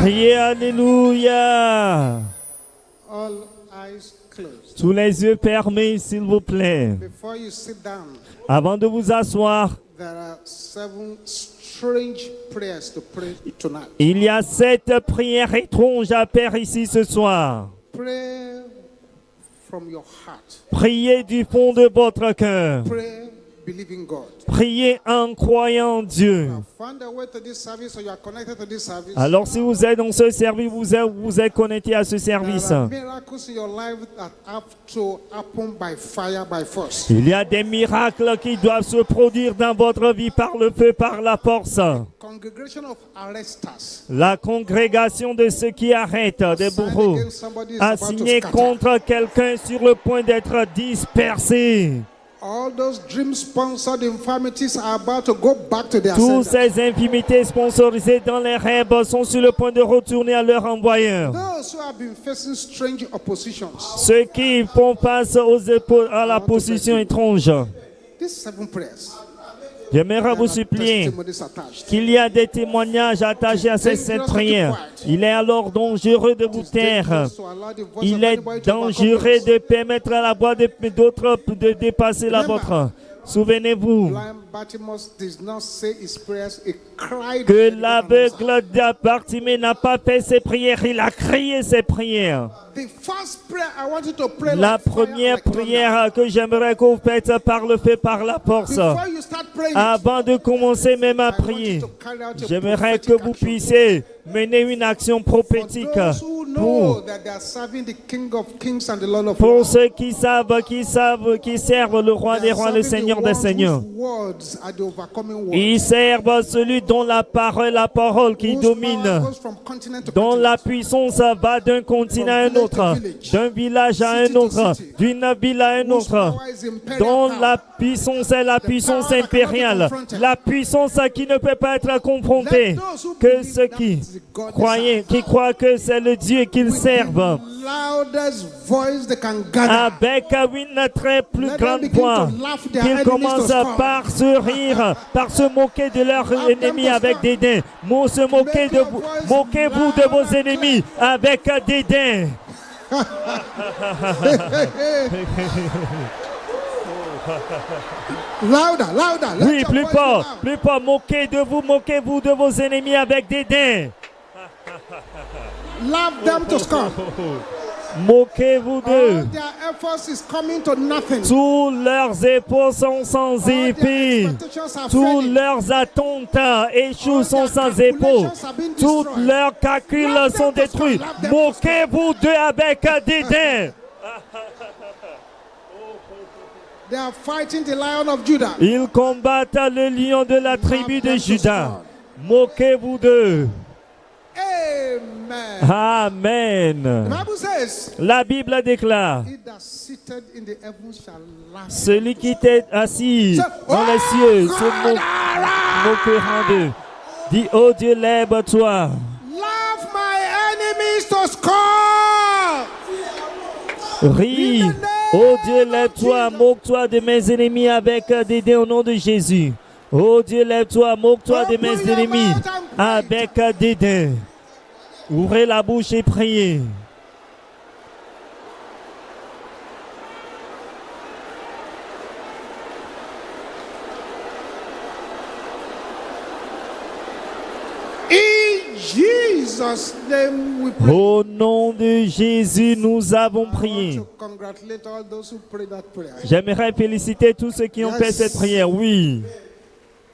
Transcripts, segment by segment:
Criez Alléluia. All eyes closed. Tous les yeux fermés, s'il vous plaît. Before you sit down, Avant de vous asseoir, there are 7 strange prayers to pray tonight. il y a 7 prières étranges à faire ici ce soir. Pray from your heart. Priez du fond de votre cœur. Pray believing God. Priez en croyant en Dieu. Find a way to this service, or you are connected to this service. Alors si vous êtes dans ce service, vous êtes connecté à ce service. There are miracles in your life that have to happen by fire, by force. Il y a des miracles qui doivent se produire dans votre vie par le feu, par la force. Congregation of arresters. La congrégation de ceux qui arrêtent des bourreaux a signé contre quelqu'un sur le point d'être dispersé. All those dream-sponsored infirmities are about to go back to their Toutes sender. ces infimités sponsorisées dans les rêves sont sur le point de retourner à leur envoyeur. Those who have been facing strange oppositions. Ceux qui font face à la position étrange. These 7 prayers. J'aimerais vous supplier Testimonies attached. qu'il y a des témoignages attachés à cette prière. Il est alors dangereux de vous taire. Il est dangereux de permettre à la voix d'autres de dépasser la vôtre. Souvenez-vous Blind Bartimaeus did not say his prayers, he cried. que l'aveugle Bartimée n'a pas fait ses prières, il a crié ses prières. The first prayer I want you to pray La like fire, première like thunder. prière que j'aimerais que vous faites par le fait, par la force. Before you start praying, Avant de commencer même à I want you prier, to carry out your j'aimerais que prophetic vous action. puissiez mener une action prophétique Those who know pour, that they are serving the King of Kings and the Lord of pour Lords. ceux qui servent le roi des rois, le Seigneur des seigneurs. Words are the overcoming words. Ils servent celui dont la parole qui Whose power domine, goes from continent to dont la continent. puissance va d'un continent à un autre, d'un village à un autre, d'une ville à un Whose autre, power is imperial dont power. la puissance est la puissance impériale, la puissance qui ne peut pas être confrontée, que ceux qui croient que c'est le Dieu qu'ils servent, Loudest voice they can gather. avec une très plus grande voix, qu'ils commencent par se rire, par se moquer de leurs ennemis avec dédain. Moquez-vous de vos ennemis avec dédain. Louder, louder. Let Oui, your plus voice fort, be loud. plus fort. Moquez-vous de vos ennemis avec dédain. Laugh them to scorn. Moquez-vous d'eux. All their efforts is coming to nothing. Tous leurs efforts sont sans All their épée. expectations are Tous failing. leurs attentes échouent, sont sans épée. Tous leurs calculs sont détruits. Moquez-vous d'eux avec dédain. They are fighting the Lion of Judah. Ils combattent le lion de la tribu de Juda. Moquez-vous d'eux. Amen. Amen. The Bible says, La Bible déclare, he that sitteth in the heavens shall laugh. celui qui était assis dans les cieux se moquera d'eux. Dis, oh Dieu, lève-toi. Laugh my enemies to scorn. Ris. Oh Dieu, lève-toi, moque-toi de mes ennemis avec dédain au nom de Jésus. Oh Dieu, lève-toi, moque-toi de mes ennemis avec dédain. Ouvrez la bouche et priez. In Jesus' name we pray. Au nom de Jésus, nous avons I prié. want to congratulate all those who prayed that prayer. J'aimerais féliciter tous ceux qui ont fait cette prière. Oui.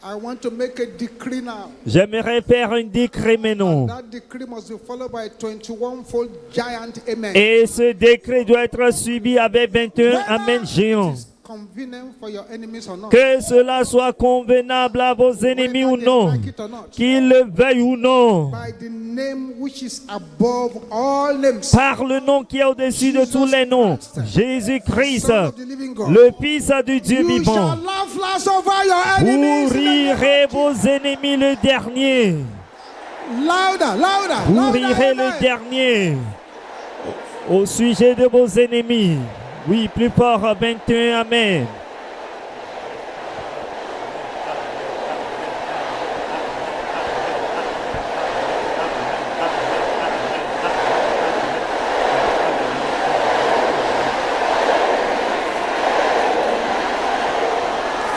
I want to make a decree now. J'aimerais faire un décret maintenant. That decree must be followed by 21-fold giant amen. Et ce décret doit être suivi avec 21 Amen géants. Convenient for your enemies or not. Que cela soit convenable à vos ennemis ou Whether they non. like it or not. Qu'ils le veuillent ou non. By the name which is above all names. Par le nom qui est au-dessus de tous les noms. Jésus-Christ, Son of the living God. le Fils du Dieu You vivant. shall laugh last over your Vous enemies. rirez vos ennemis le dernier. Louder, louder, Vous louder. rirez amen. le dernier. Au sujet de vos ennemis. Oui, plus fort, 21 Amen.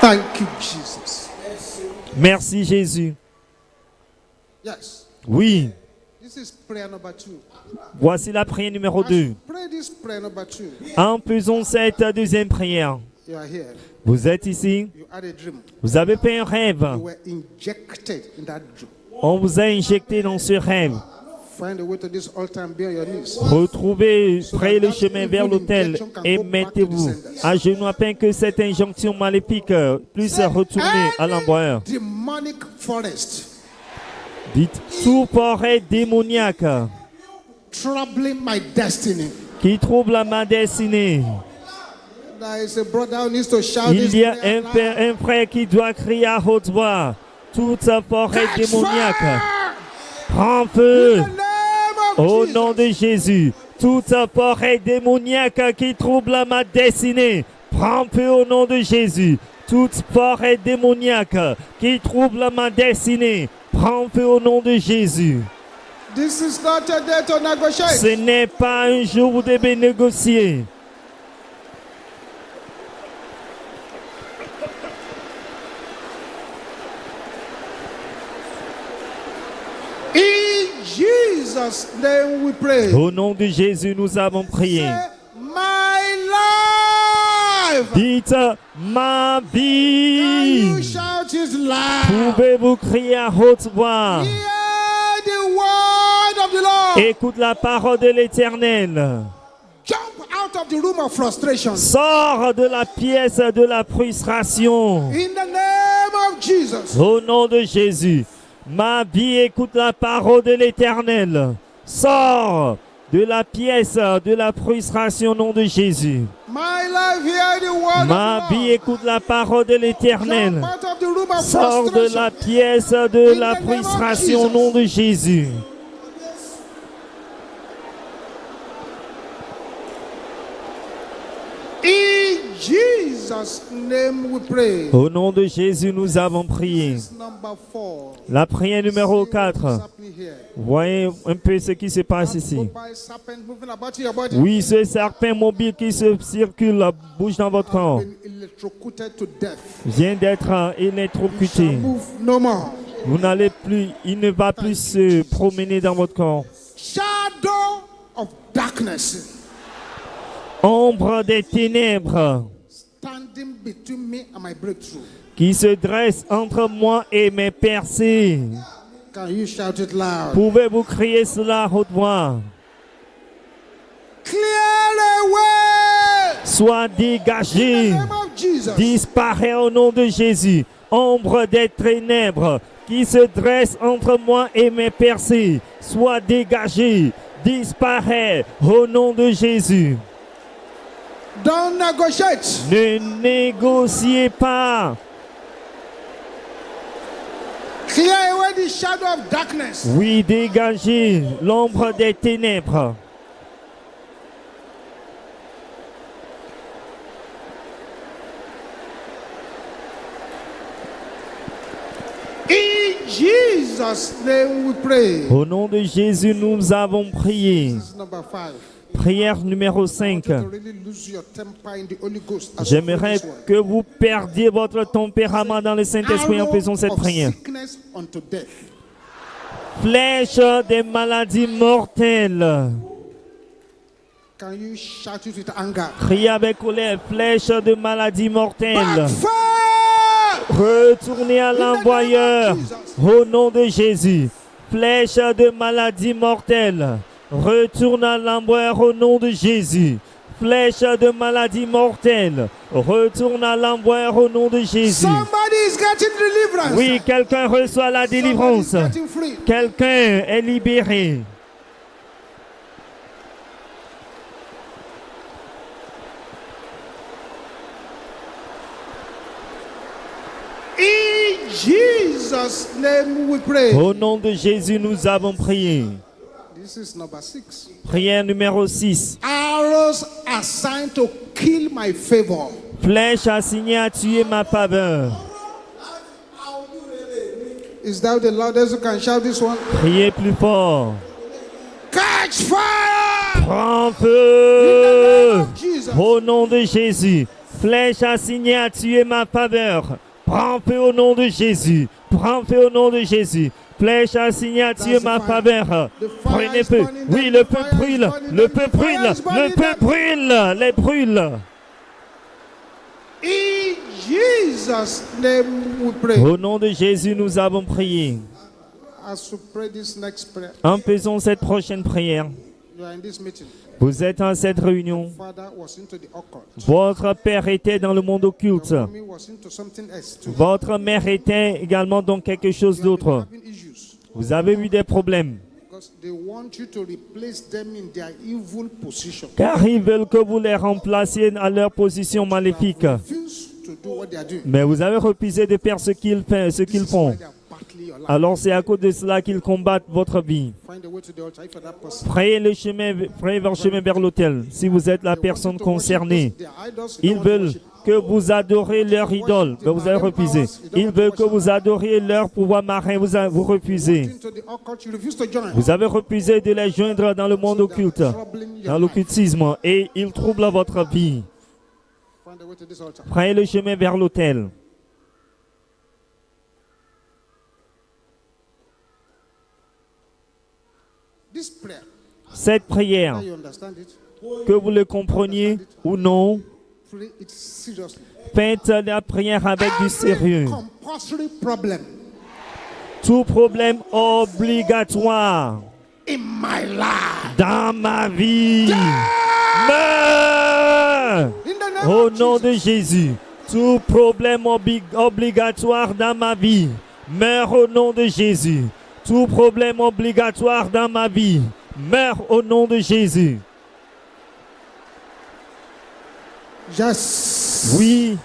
Thank you, Jesus. Merci Jésus. Yes. Oui, This is prayer number 2. voici la prière numéro As 2. you pray this prayer number 2, En faisant cette deuxième prière, you are here. vous êtes ici, You had a dream. vous avez fait un rêve. You were injected in that dream. On vous a injecté dans ce rêve. Find a way to this altar and be on your knees. Retrouvez, frayez le chemin vers l'autel et mettez-vous à genoux afin que cette injonction maléfique puisse retourner à l'envoyeur. Demonic forest Dites, sous forêt démoniaque troubling my destiny. qui trouble ma destinée. There is a brother who needs to shout Il this y a prayer loud. un frère qui doit crier à haute voix. Toute forêt Catch démoniaque, fire! prends feu. In the name of Au Jesus. nom de Jésus, toute forêt démoniaque qui trouble ma destinée, prends feu au nom de Jésus. Toute forêt démoniaque qui trouble ma destinée, prends feu au nom de Jésus. This is not a day to negotiate. Ce n'est pas un jour où vous devez négocier. In Jesus' name we pray. Au nom de Jésus, nous avons prié. Say, my life. Dites ma Can vie. you shout it loud? Pouvez-vous crier à haute voix? Hear the word of the Lord. Écoute la parole de l'Éternel. Jump out of the room of frustration. Sors de la pièce de la frustration. In the name of Jesus. Au nom de Jésus, ma vie, écoute la parole de l'Éternel. Sors de la pièce de la frustration au nom de Jésus. My life, hear the word Ma of the vie, Lord. écoute la parole de l'Éternel. Jump out of the room of Sors de la frustration. pièce de la frustration au nom de Jésus. In Jesus' name we pray. Au nom de Jésus, nous avons prié. Number 4. La prière numéro 4. Happening here. Voyez un peu ce qui se passe ici. Mobile serpent moving about in your body. Oui, ce serpent mobile qui se circule bouge dans votre corps Been electrocuted to death. vient d'être électrocuté. Move no more. Vous n'allez plus, il ne va plus se promener dans votre corps. Shadow of darkness Ombre des ténèbres standing between me and my breakthrough. qui se dresse entre moi et mes percées. Can you shout it loud? Pouvez-vous crier cela à haute voix? Clear away. Sois In the dégagé. name of Jesus. Disparaît au nom de Jésus. Ombre des ténèbres qui se dresse entre moi et mes percées. Sois dégagé. Disparaît au nom de Jésus. Don't negotiate. Ne négociez pas. Clear away the shadow of darkness. Oui, dégagez l'ombre des ténèbres. In Jesus' name we pray. Au nom de Jésus, nous avons prié. This is number 5. Prière numéro 5. To really lose your temper in the Holy Ghost as you pray J'aimerais this one. que vous perdiez votre tempérament dans le Saint-Esprit en Arrow faisant cette of prière. sickness unto death. Flèche des maladies mortelles. Can you shout it with anger? Criez avec colère. Flèche de maladies mortelles. Backfire! Retournez à l'envoyeur. Au nom de Jésus. Flèche de maladies mortelles. Retourne à l'envoyeur au nom de Jésus. Flèche de maladies mortelles. Retourne à l'envoyeur au nom de Jésus. Somebody is getting deliverance. Oui, quelqu'un reçoit la Somebody is délivrance. getting free. Quelqu'un est libéré. In Jesus' name we pray. Au nom de Jésus, nous avons prié. This is number 6. Prière numéro 6. Arrows assigned to kill my favor. Flèche assignée à tuer ma faveur. Is that the loudest you can shout this one? Priez plus fort. Catch fire! Prends feu. Jesus. Au nom de Jésus. Flèche assignée à tuer ma faveur. Prends feu au nom de Jésus. Prends feu au nom de Jésus. Flèche assignée à tuer ma faveur. Prenez feu. Oui, le feu brûle. Le feu brûle. Le feu brûle. Les brûle. In Jesus' name we pray. Au nom de Jésus, nous avons prié. As we pray this next prayer, En faisant cette prochaine prière, you are in this meeting. vous êtes dans cette réunion. Father was into the occult. Votre père était dans le monde occulte. Mommy was into something else too. Votre mère était également dans quelque chose You have been d'autre. having issues Vous avez eu des problèmes. because they want you to replace them in their evil position. Car ils veulent que vous les remplaciez à leur position maléfique. Refuse to do what they are doing. Mais vous avez refusé de faire ce qu'ils font. Why they are battling your life. Alors c'est à cause de cela qu'ils combattent votre vie. Find a way to the altar if you're that person. Prenez le chemin vers l'autel. Si vous êtes la personne concernée, ils veulent que vous adorez leur idole, mais vous avez refusé. Ils veulent que vous adoriez leur pouvoir marin, vous refusez. Into the occult, you refuse to join. Vous avez refusé de les joindre dans le monde occulte, dans l'occultisme, et ils troublent votre vie. Find a way to this altar. Prenez le chemin vers l'autel. This prayer, Cette prière, now you understand it. que vous le compreniez ou non, Pray it seriously. faites la prière avec du sérieux. Compulsory problem Tout problème obligatoire in my life. dans ma vie meurt In the name au of nom Jesus. de Jésus. Tout problème obligatoire dans ma vie meurt au nom de Jésus. Tout problème obligatoire dans ma vie meurt au nom de Jésus. Yes. Oui,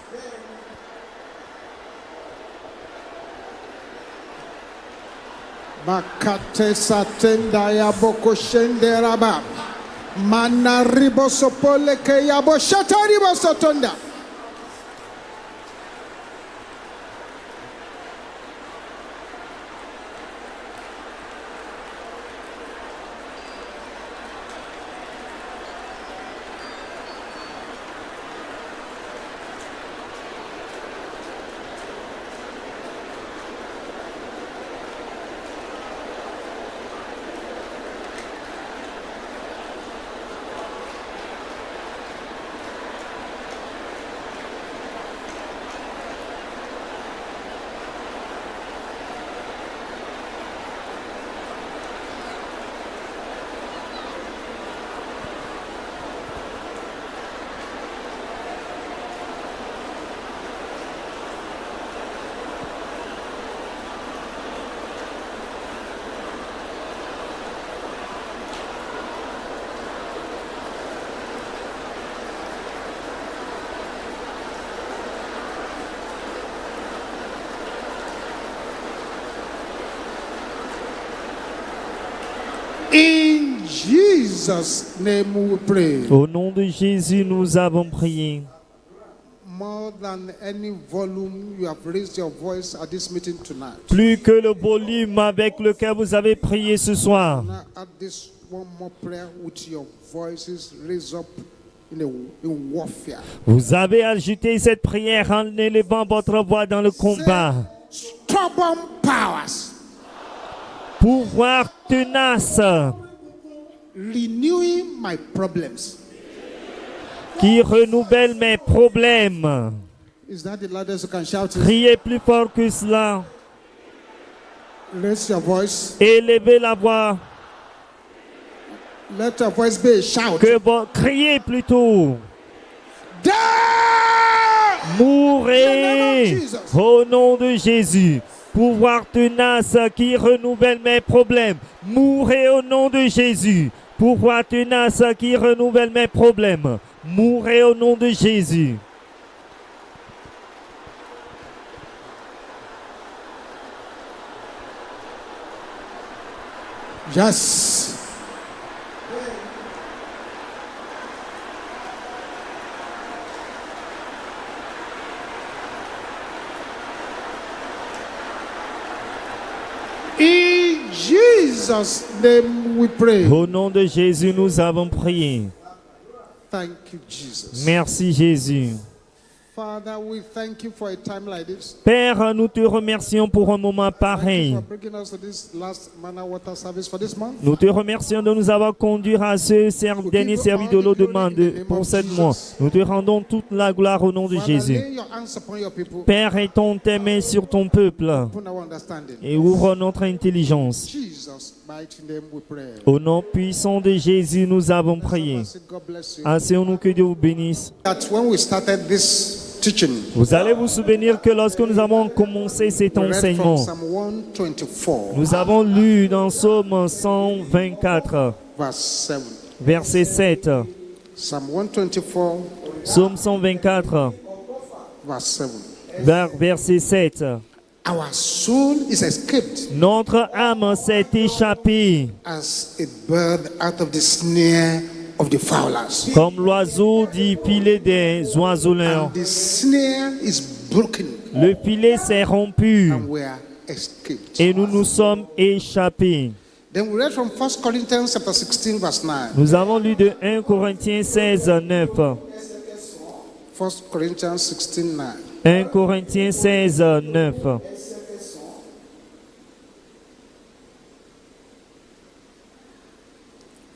Bakate satenda ya boko shende raba. Mana ribo sopole ke ya bo shata ribo sotonda. In Jesus' name we pray. au nom de Jésus, nous avons prié. More than any volume, you have raised your voice at this meeting tonight. Plus que le volume avec lequel vous avez prié ce soir. Now add this one more prayer with your voices raised up in warfare. Vous avez ajouté cette prière en élevant votre voix dans le combat. Stubborn powers, Pouvoir tenace renewing my problems. qui renouvelle mes problèmes. Is that the loudest you can shout it? Criez plus fort que cela. Raise your voice. Élevez la voix. Let your voice be a shout. Criez plutôt. Die! Mourez In the name of Jesus. au nom de Jésus. Pouvoir tenace qui renouvelle mes problèmes. Mourez au nom de Jésus. Pouvoir tenace qui renouvelle mes problèmes. Mourez au nom de Jésus. Yes. In Jesus' name we pray. Au nom de Jésus, nous avons prié. Thank you, Jesus. Merci Jésus. Father, we thank you for a time like this. Père, nous te remercions pour un moment Thank you pareil. for bringing us to this last manna water service for this month. Nous te remercions de nous avoir conduits à ce dernier service de l'eau de demande pour cette mois. Nous te rendons toute la gloire au nom de Father, Jésus. lay your hands upon your people. Père, étends tes mains sur ton peuple Open our understanding. et ouvre notre intelligence. Jesus, mighty name we pray. Au nom puissant de Jésus, nous avons prié. God bless you. Asseyons-nous, que Dieu vous bénisse. That when we started this teaching, Vous allez vous souvenir que lorsque nous avons commencé cet we read from enseignement, Psalm 124, nous avons lu dans Psaume 124, verse 7. verset 7. Psalm 124, Psaume 124, verse 7. verset 7. Our soul is escaped Notre âme s'est échappée as a bird out of the snare of the fowlers. comme l'oiseau du filet des oiseleurs. And the snare is broken, Le filet s'est rompu and we are escaped. et nous nous sommes échappés. Then we read from 1 Corinthians chapter 16, verse 9. Nous avons lu de 1 Corinthiens 16, 9. 1 Corinthians 16, 9. 1 Corinthiens 16, 9.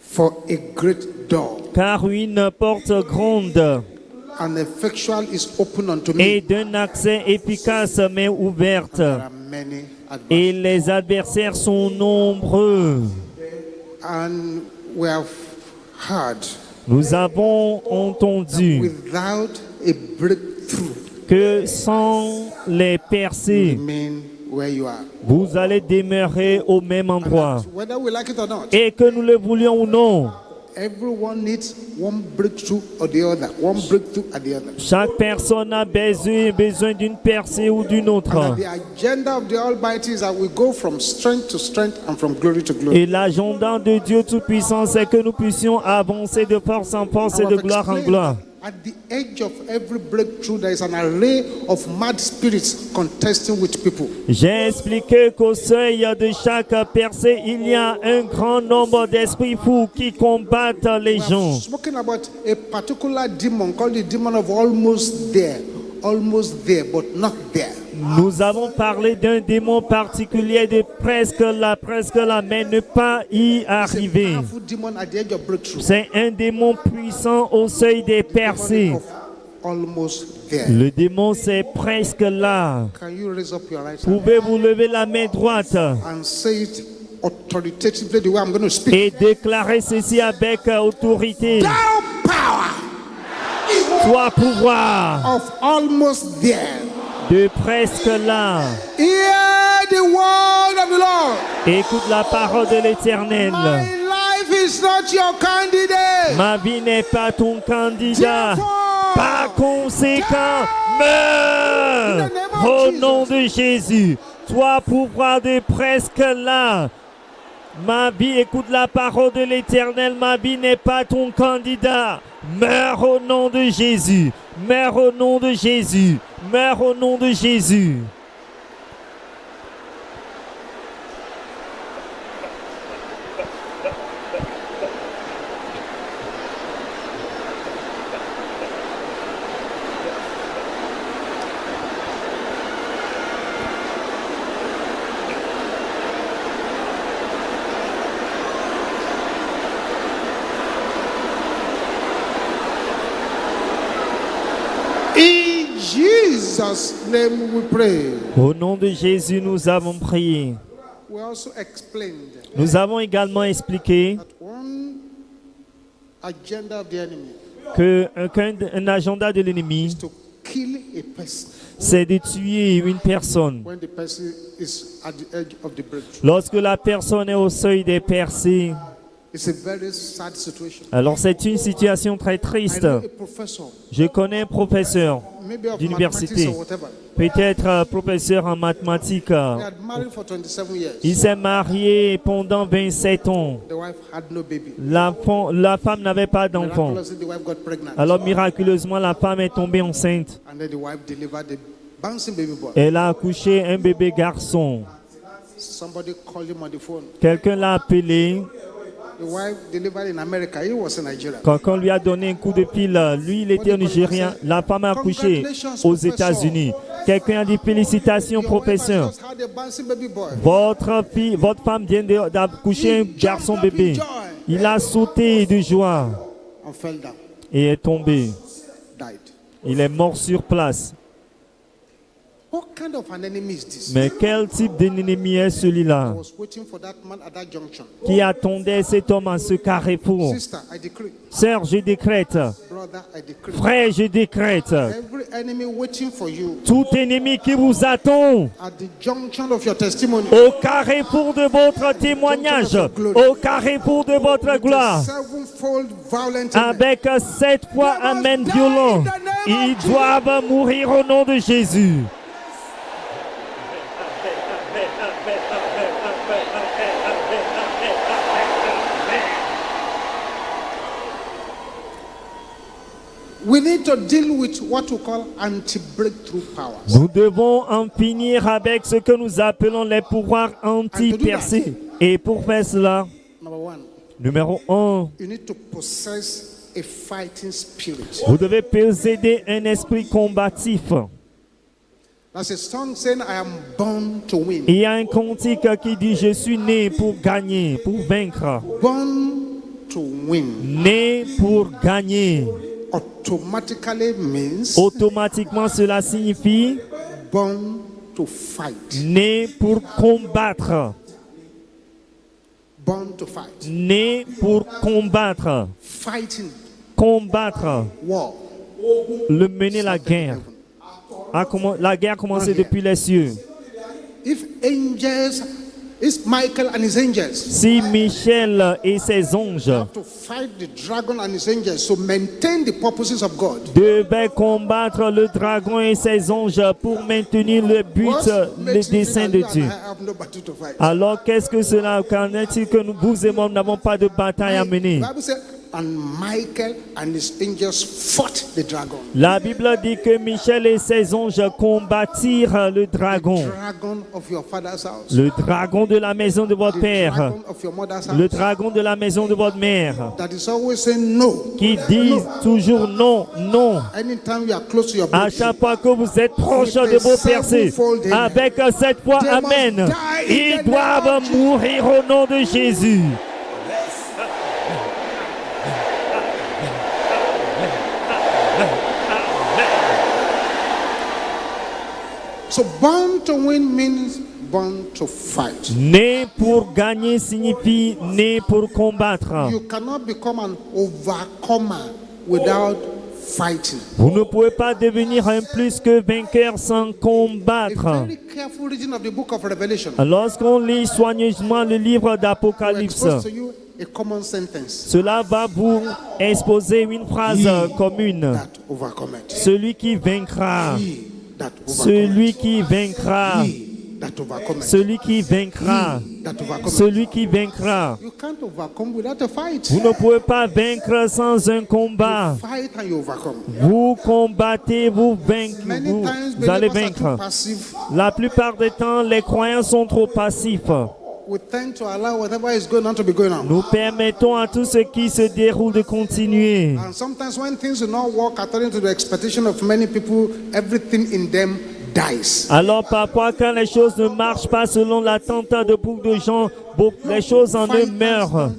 For a great door Car une porte grande and effectual is open unto et me. d'un accès efficace mais ouverte, There are many et adversaries. les adversaires sont nombreux. And we have heard Nous avons entendu without a breakthrough, que sans les percées, remain where you are. vous allez demeurer au même endroit. Whether we like it or not, Et que nous le voulions ou non, everyone needs one breakthrough or the other. One breakthrough at the other. chaque personne a besoin d'une percée ou d'une And autre. the agenda of the Almighty is that we go from strength to strength and from glory to glory. Et l'agenda de Dieu Tout-Puissant, c'est que nous puissions avancer de force en force et And de I've gloire en explained gloire. that at the edge of every breakthrough, there is an array of mad spirits contesting with people. J'ai expliqué qu'au seuil de chaque percée, il y a un grand nombre d'esprits fous qui combattent les We have gens. spoken about a particular demon called the demon of almost there, but not there. Nous avons parlé d'un démon particulier de presque là, mais ne pas y It's a arriver. powerful demon at the edge of breakthrough. C'est un démon puissant au seuil des percées. Demon of almost there. Le démon, c'est presque là. Can you raise up your right hand Pouvez-vous lever la main droite and say it authoritatively the way I'm going to speak? et déclarer ceci avec autorité? Thou power Toi, pouvoir of almost there. de presque là. Hear the word of the Lord. Écoute la parole de l'Éternel. My life is not your candidate. Ma vie n'est pas ton candidat. Therefore, Par conséquent, meurs au nom de Jésus. Toi, pouvoir de presque là. Ma vie, écoute la parole de l'Éternel. Ma vie n'est pas ton candidat. Meurs au nom de Jésus. Meurs au nom de Jésus. Meurs au nom de Jésus. in Jesus' name we pray. Au nom de Jésus, nous avons prié. We also explained Nous avons également expliqué that one agenda of the enemy qu'un agenda de l'ennemi, is to kill a person c'est de tuer une personne. when the person is at the edge of the breakthrough. Lorsque la personne est au seuil des percées, It's a very sad situation. alors c'est une situation très I triste. know a professor, Je connais un professeur, maybe of d'université. mathematics or whatever. peut-être professeur en mathématiques. They had married for 27 years. Il s'est marié pendant 27 ans. The wife had no baby. La femme n'avait pas d'enfant. Miraculously, the wife got pregnant. Alors miraculeusement, la femme est tombée enceinte. And then the wife delivered a bouncing baby boy. Elle a accouché un bébé garçon. Somebody called him on the phone. Quelqu'un l'a appelé The wife delivered in America. He was in Nigeria. Quand on lui a donné un coup de pile, lui, il était au Nigérien. La femme a accouché aux États-Unis. Quelqu'un a dit félicitations, professeur. Just had a bouncing baby boy. Votre femme vient d'accoucher un garçon bébé. Il a sauté de joie And fell down. et est tombé. Died. Il est mort sur place. What kind of an enemy is this? Mais quel type d'ennemi est celui-là I was waiting for that man at that junction. qui attendait cet homme à ce carrefour? Sister, I decree. Sœur, je décrète. Brother, I decree. Frère, je décrète. Every enemy waiting for you Tout ennemi qui vous attend at the junction of your testimony. au carrefour de votre témoignage, au carrefour de votre gloire, Sevenfold violent amen. avec 7 fois amen violent, ils doivent mourir au nom de Jésus. We need to deal with what we call anti-breakthrough powers. Nous devons en finir avec ce que nous appelons les pouvoirs anti-percés. Et pour faire cela, Number one, numéro 1, you need to possess a fighting spirit. vous devez posséder un esprit combatif. That's a song saying, I am born to win. Il y a un cantique qui dit « Je suis né pour gagner, pour vaincre. Born to win Né pour gagner. » automatically means Automatiquement, cela signifie born to fight. né pour combattre. Born to fight. Né pour combattre. Fighting Combattre. war. Le mener la guerre. La guerre a commencé depuis les cieux. If angels, it's Michael and his angels Si Michel et ses anges to fight the dragon and his angels to maintain the purposes of God. devaient combattre le dragon et ses anges pour maintenir le but, What le makes it dessein that de you and Dieu. I have no battle to fight? Alors qu'est-ce que cela, qu'en est-il que vous et moi n'avons pas de bataille à mener? The Bible says, and Michael and his angels fought the dragon. La Bible dit que Michel et ses anges combattirent le dragon. Dragon of your father's house. Le dragon de la maison de votre The père. dragon of your mother's house. Le dragon de la maison de votre mère. That is always saying no. Qui disent toujours non, non. Anytime you are close to your À breakthrough, chaque fois que vous êtes proche de vos percées, avec cette fois amen, ils doivent mourir au nom de Jésus. so born to win means born to fight. Né pour gagner signifie né pour combattre. You cannot become an overcomer without fighting. Vous ne pouvez pas devenir un plus que vainqueur sans A combattre. very careful reading of the book of Revelation Lorsqu'on lit soigneusement le livre will d'Apocalypse, expose to you a common sentence cela va vous exposer une phrase commune. that overcometh. Celui qui vaincra, He that overcometh. celui qui vaincra, He that overcometh. celui qui vaincra, He that overcometh. celui qui vaincra. You can't overcome without a fight. Vous ne pouvez pas vaincre sans un combat. Fight and you overcome. Vous combattez, vous vainquez, Many vous times allez believers are too vaincre. passive. La plupart des temps, les croyants sont trop passifs. We tend to allow whatever is going on to be going on. Nous permettons à tout ce qui se déroule de continuer. And sometimes when things do not work according to the expectation of many people, everything in them dies. Alors parfois, quand les choses ne marchent pas selon l'attente de beaucoup de gens, les choses en eux Fighters meurent. don't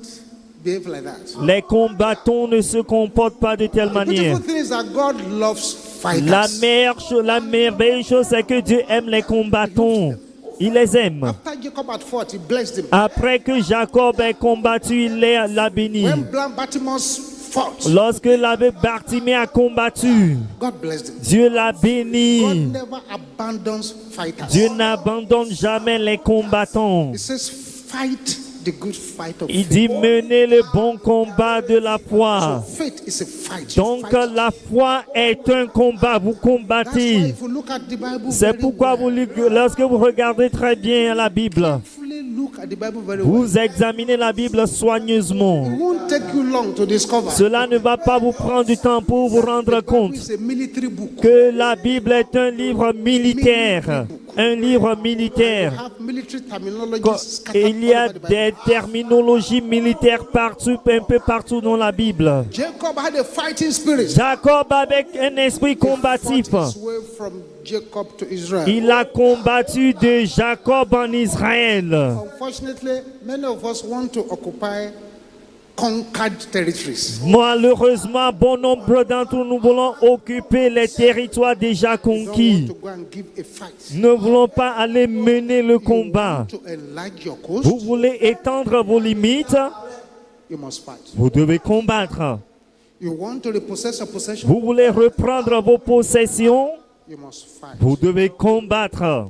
behave like that. Les combattants ne se comportent pas de telle The manière. beautiful thing is that God loves La fighters. merveilleuse chose, c'est que Dieu aime les combattants. Il les aime. After Jacob had fought, he blessed him. Après que Jacob ait combattu, il l'a béni. When blind Bartimaeus fought, Lorsque l'abbé Bartimée a combattu, God blessed him. Dieu l'a God béni. never abandons fighters. Dieu n'abandonne jamais les combattants. He says, fight the good fight of Il faith. dit menez le bon combat de la foi. Faith is a fight. You Donc fight. la foi est un combat, vous That's why combattez. if you look at the Bible C'est very pourquoi well, lorsque vous regardez très bien la Bible, carefully look at the Bible very well. vous examinez la Bible soigneusement. It won't take you long to discover. Cela ne va pas vous prendre du temps pour vous rendre The Bible compte is a military book. que la Bible est un livre militaire. un livre militaire. have military terminologies Et scattered il y a all over the Bible. des terminologies militaires partout, un peu partout dans la Bible. Jacob had a fighting spirit. Jacob avec un esprit combatif. Fought his way from Jacob to Israel. Il a combattu de Jacob en Israël. Unfortunately, many of us want to occupy conquered territories. Malheureusement, bon nombre d'entre nous voulons occuper les territoires déjà We don't conquis. want to go and give a fight. Ne voulons pas aller mener le You combat. want to enlarge your Vous coast, voulez étendre vos limites, you must fight. vous devez combattre. You want to repossess your possession, Vous voulez reprendre vos possessions, you must fight. vous devez combattre.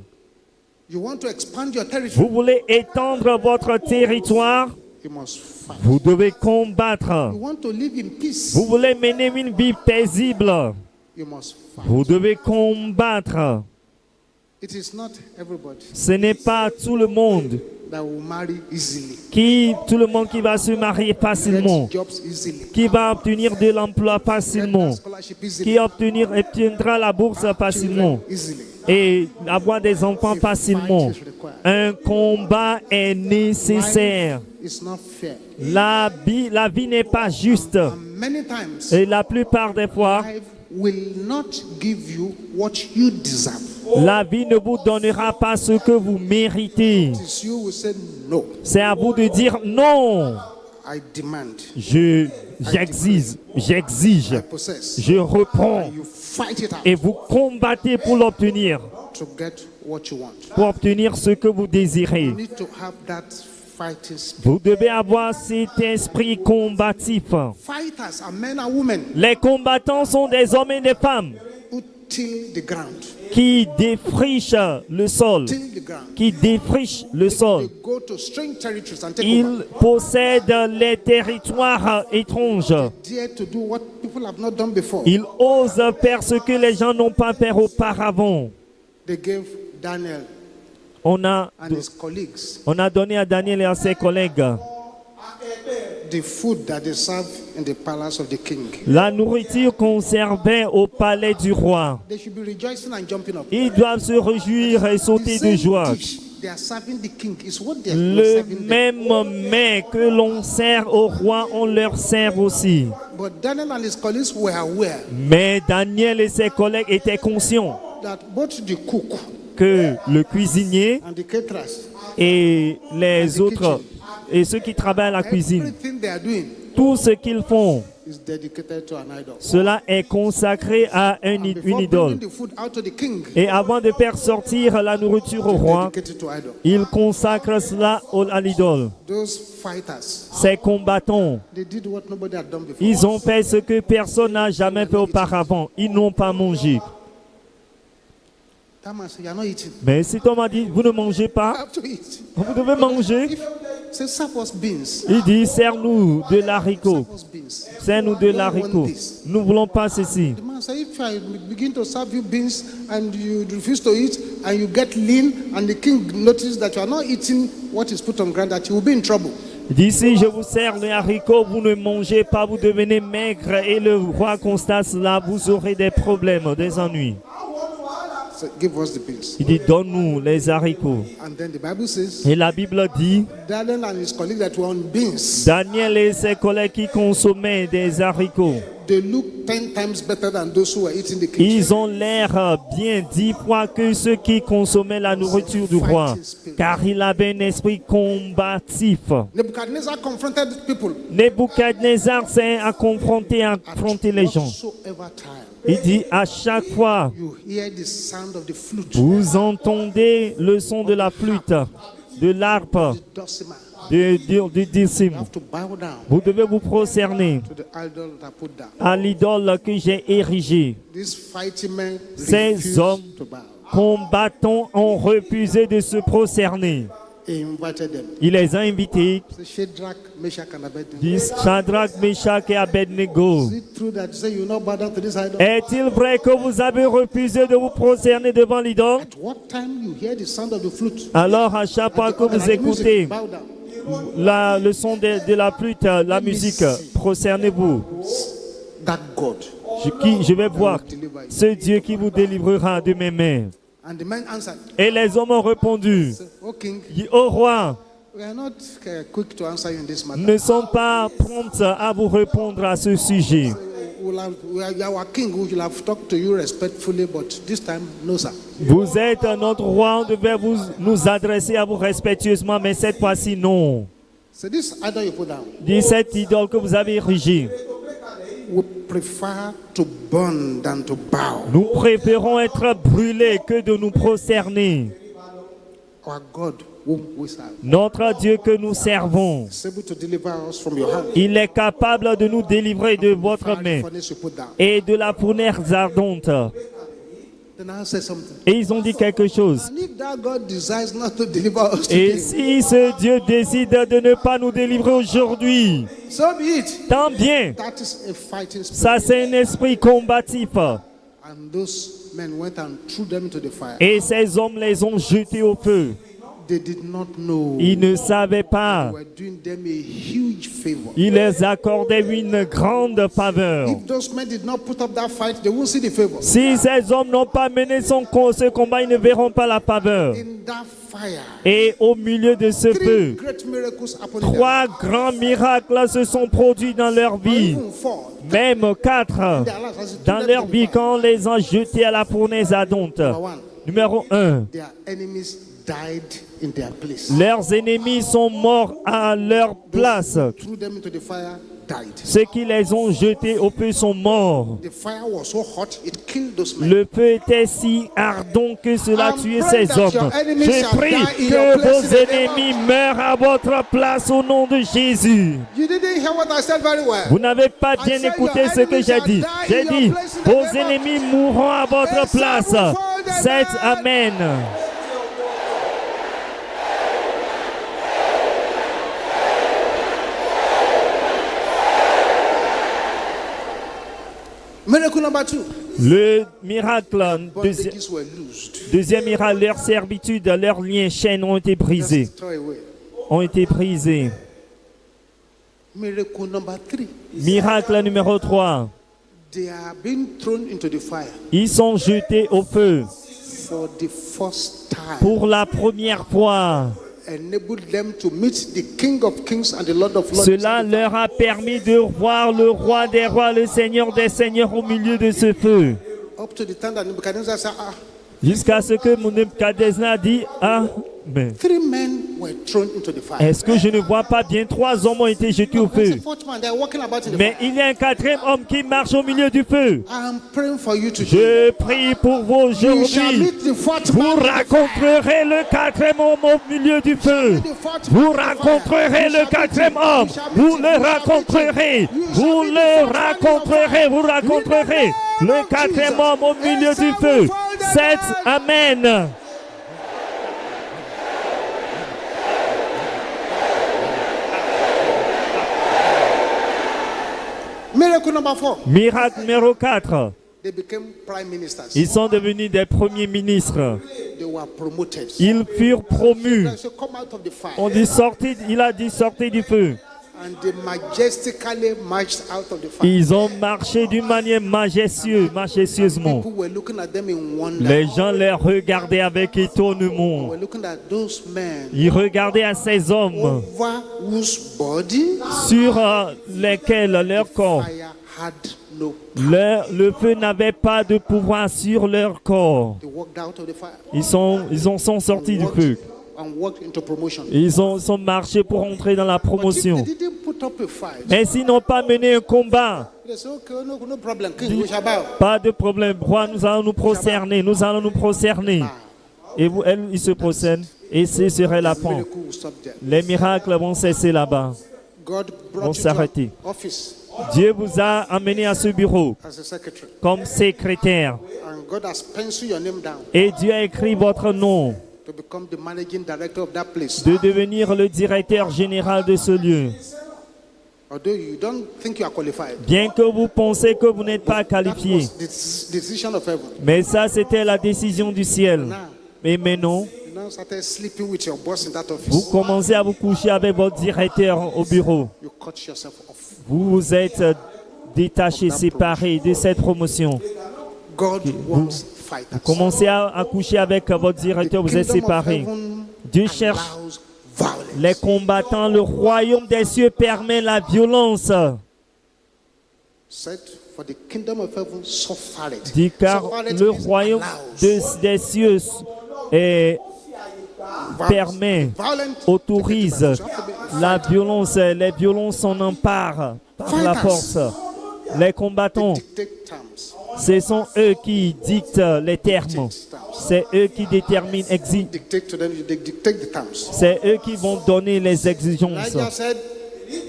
You want to expand your Vous territory, voulez étendre votre territoire, you must fight. vous devez combattre. You want to live in peace, Vous voulez mener une vie paisible, you must fight. vous devez combattre. It is not everybody Ce n'est pas tout le monde that will marry easily, qui va se marier facilement, get jobs easily, qui va obtenir de l'emploi get facilement, that scholarship easily, qui obtiendra la bourse facilement easily. et avoir des enfants A facilement. fight is required. Un combat est nécessaire. It's not fair. La vie n'est pas juste. And many times, Et la plupart des fois, life will not give you what you deserve. la vie ne vous donnera pas ce que vous méritez. It is you who say no. C'est à vous de dire non. I demand, J'exige, I possess. je reprends. You fight it out Et vous combattez pour l'obtenir, to get what you want. pour obtenir ce que vous désirez. You need to have that fighting spirit. Vous devez avoir cet esprit combatif. Fighters are men and women Les combattants sont des hommes et des femmes who till the ground. qui défrichent le sol, Till the ground. qui défrichent le sol. They go to strange territories and take over. Ils possèdent les territoires étranges. Dare to do what people have not done before. Ils osent faire ce que les gens n'ont pas fait auparavant. They gave Daniel On a and his colleagues donné à Daniel et à ses collègues the food that they serve in the palace of the king. la nourriture conservée au palais du roi. They should be rejoicing and jumping up. Ils doivent se réjouir et The sauter de same joie. dish they are serving the king is what they are Le serving them. même mets que l'on sert au roi, on leur sert aussi. But Daniel and his colleagues were aware Mais Daniel et ses collègues étaient conscients that both the cook que le cuisinier and the caterers, et les autres, et ceux qui travaillent à la cuisine, everything they are doing tout ce qu'ils font, is dedicated to an idol. cela est consacré à And une before idole. bringing the food out to the king, Et avant de faire sortir la nourriture au roi, dedicated to idol. ils consacrent cela à l'idole. Those fighters, Ces combattants, they did what nobody had done before. ils ont fait ce que personne n'a jamais fait auparavant. Ils n'ont pas mangé. That man said, "You are not eating. Mais si on m'a dit, vous ne mangez You pas, have to eat." vous devez manger. If say serve us beans, Il dit, serre-nous de l'haricot. serve us beans. Serre-nous de l'haricot. Nous ne voulons pas ceci. The man said, if I begin to serve you beans and you refuse to eat and you get lean and the king notices that you are not eating what is put on ground, that you will be in trouble. Il dit, si je vous sers les haricots, vous ne mangez pas, vous devenez maigre et le roi constate cela, vous aurez des problèmes, des ennuis. So give us the beans. Il dit, donne-nous les haricots. And then the Bible says, Et la Bible dit, Daniel and his colleagues that were on beans, Daniel et ses collègues qui consommaient des haricots, they look 10 times better than those who were eating the king. ils ont l'air bien 10 fois que ceux qui consommaient la nourriture du roi, car il avait un esprit combatif. Nebuchadnezzar confronted people. Nebuchadnezzar s'est affronter les gens. Whatsoever time Il dit, à chaque fois, you hear the sound of the flute, vous entendez le son de la flûte, de l'harpe, the dulcimer, du dulcimer. you have to bow down Vous devez vous prosterner to the idol that I put down. à l'idole que j'ai érigée. These fighting men Ces refused hommes to bow. combattants ont refusé de se prosterner. He invited them. Il les a invités, Say, Shadrach, Meshach, and Abednego. dit Shadrach, Meshach et Abednego. Is it true that you say you will not bow down to this idol? Est-il vrai que vous avez refusé de vous prosterner devant l'idole? At what time you hear the sound of the flute? Alors à chaque fois que And vous the music, écoutez bow down. le son de la flûte, la musique, prosternez-vous. That God Je vais voir ce Dieu qui vous délivrera de mes mains. And the man answered, Et les hommes ont répondu, "O king, ô roi, we are not quick to answer you in this matter. ne sont pas promptes à vous répondre à ce sujet. You are our king. We will have talked to you respectfully, but this time, no, sir." Vous êtes notre roi, on devait nous adresser à vous respectueusement, mais cette fois-ci, non. So this idol you put down, Dit cette idole que vous avez érigée. we prefer to burn than to bow. Nous préférons être brûlés que de nous prosterner. Our God, whom we serve, Notre Dieu que nous servons, is able to deliver us from your hand. il est capable de nous délivrer de votre main Fiery furnace you put down. et de la fournaise ardente. Then I say something. Et ils ont dit quelque chose. And if that God desires not to deliver us Et today, si ce Dieu décide de ne pas nous délivrer aujourd'hui, so be it. tant bien. That is a fighting spirit. Ça, c'est un esprit combatif. And those men went and threw them into the fire. Et ces hommes les ont jetés au feu. They did not know Ils ne savaient pas. we were doing them a huge favor. Il les accordait une grande faveur. If those men did not put up that fight, they won't see the favor. Si ces hommes n'ont pas mené ce combat, ils ne verront pas la faveur. In that fire, Et au milieu de ce three feu, great miracles happened in their 3 grands miracles se sont produits dans leur lives. vie. Even 4. Même 4 Their lives as it dans took them leur to the vie fire. quand on les a jetés à la fournaise ardente. Number 1, Numéro 1. their enemies died in their place. Leurs ennemis sont morts à leur place. Threw them into the fire, died. Ceux qui les ont jetés au feu sont morts. The fire was so hot, it killed those men. Le feu était si ardent que cela I'm tuait praying ces that hommes. your enemies Je shall prie die in que your place vos in the name ennemis meurent à votre place au nom de Jésus. You didn't hear what I said very well. Vous n'avez pas bien said écouté your ce que enemies j'ai shall dit. die J'ai in dit, your place in the vos name of- ennemis mourront à votre And some place. will fall the 7. dead. Amen. Miracle number 2. Le miracle, Bondages were loosed. deuxième miracle, leur servitude, leurs liens, chaînes ont été brisés. Just throw away. Ont été brisés. Miracle number 3. Miracle numéro 3. They are being thrown into the fire Ils sont jetés au feu for the first time. pour la première fois. Enabled them to meet the King of Kings and the Lord of Lords. Cela leur a permis de voir le roi des rois, le seigneur des seigneurs au milieu de ce feu. Up to the time that Nebuchadnezzar said, Jusqu'à ce que mon Nebuchadnezzar dit, ah, mais 3 men were thrown into the fire. est-ce que je ne vois pas bien 3 hommes ont été jetés au There's feu? a 4th man, they're walking about in the Mais fire. il y a un 4e homme qui marche au milieu du feu. I'm praying for you today. Je prie pour vous You shall aujourd'hui. meet the 4th Vous man. in the fire. rencontrerez le 4e homme au milieu du feu. Vous rencontrerez le 4e homme. Vous le rencontrerez. Vous le rencontrerez. Vous rencontrerez le 4e homme au milieu du feu. 7. Amen. Miracle number 4. Miracle numéro 4. They became prime ministers. Ils sont devenus des premiers ministres. They were promoted. Ils furent promus. So come out of the fire. On dit sortez, il a dit sortez du feu. And they majestically marched out of the fire. Ils ont marché d'une manière majestueusement. People were looking at them in wonder. Les gens les regardaient avec They étonnement. were looking at those men Ils regardaient à ces hommes over whose body sur lesquels leur corps, fire had no. le feu n'avait pas de pouvoir sur leur corps. They walked out of the fire. Ils en sont sortis du feu. And walked into promotion. Ils sont marchés pour entrer dans la But if promotion. they didn't put up a fight, Mais s'ils n'ont pas mené un combat, they said, okay, no problem. King, we shall bow. pas de problème. Roi, nous allons nous prosterner. Nous allons nous prosterner. Et ils se prosternent. Et ce serait la fin. Miracle will stop there. Les miracles vont cesser là-bas. God Vont brought you s'arrêter. to office Dieu vous a amené à ce bureau as a secretary. comme secrétaire. And God has penciled your name down Et Dieu a écrit votre nom to become the managing director of that place. de devenir le directeur général de ce lieu. Although you don't think you are qualified. Bien que vous pensez que vous n'êtes pas That qualifié. was the decision of heaven. Mais ça, c'était la décision du ciel. Now, Mais maintenant, you now started sleeping with your boss in that office. vous commencez à vous coucher avec votre directeur au bureau. You cut yourself off. Vous vous êtes détaché, séparé de cette promotion. God wants fighters. Commencez à coucher avec votre directeur, vous êtes séparés. Dieu cherche Allows violence. les combattants. Le royaume des cieux permet la violence. Said, for the kingdom of heaven suffereth. Dit car Suffereth le means royaume allows. des cieux permet, Violent autorise You have to be la violence. Les violences s'en emparent par la force. Les combattants, dictate terms. ce sont eux qui dictent les termes. C'est eux qui déterminent, Dictate to them, they dictate the terms. c'est eux qui vont donner les exigences. Elijah said,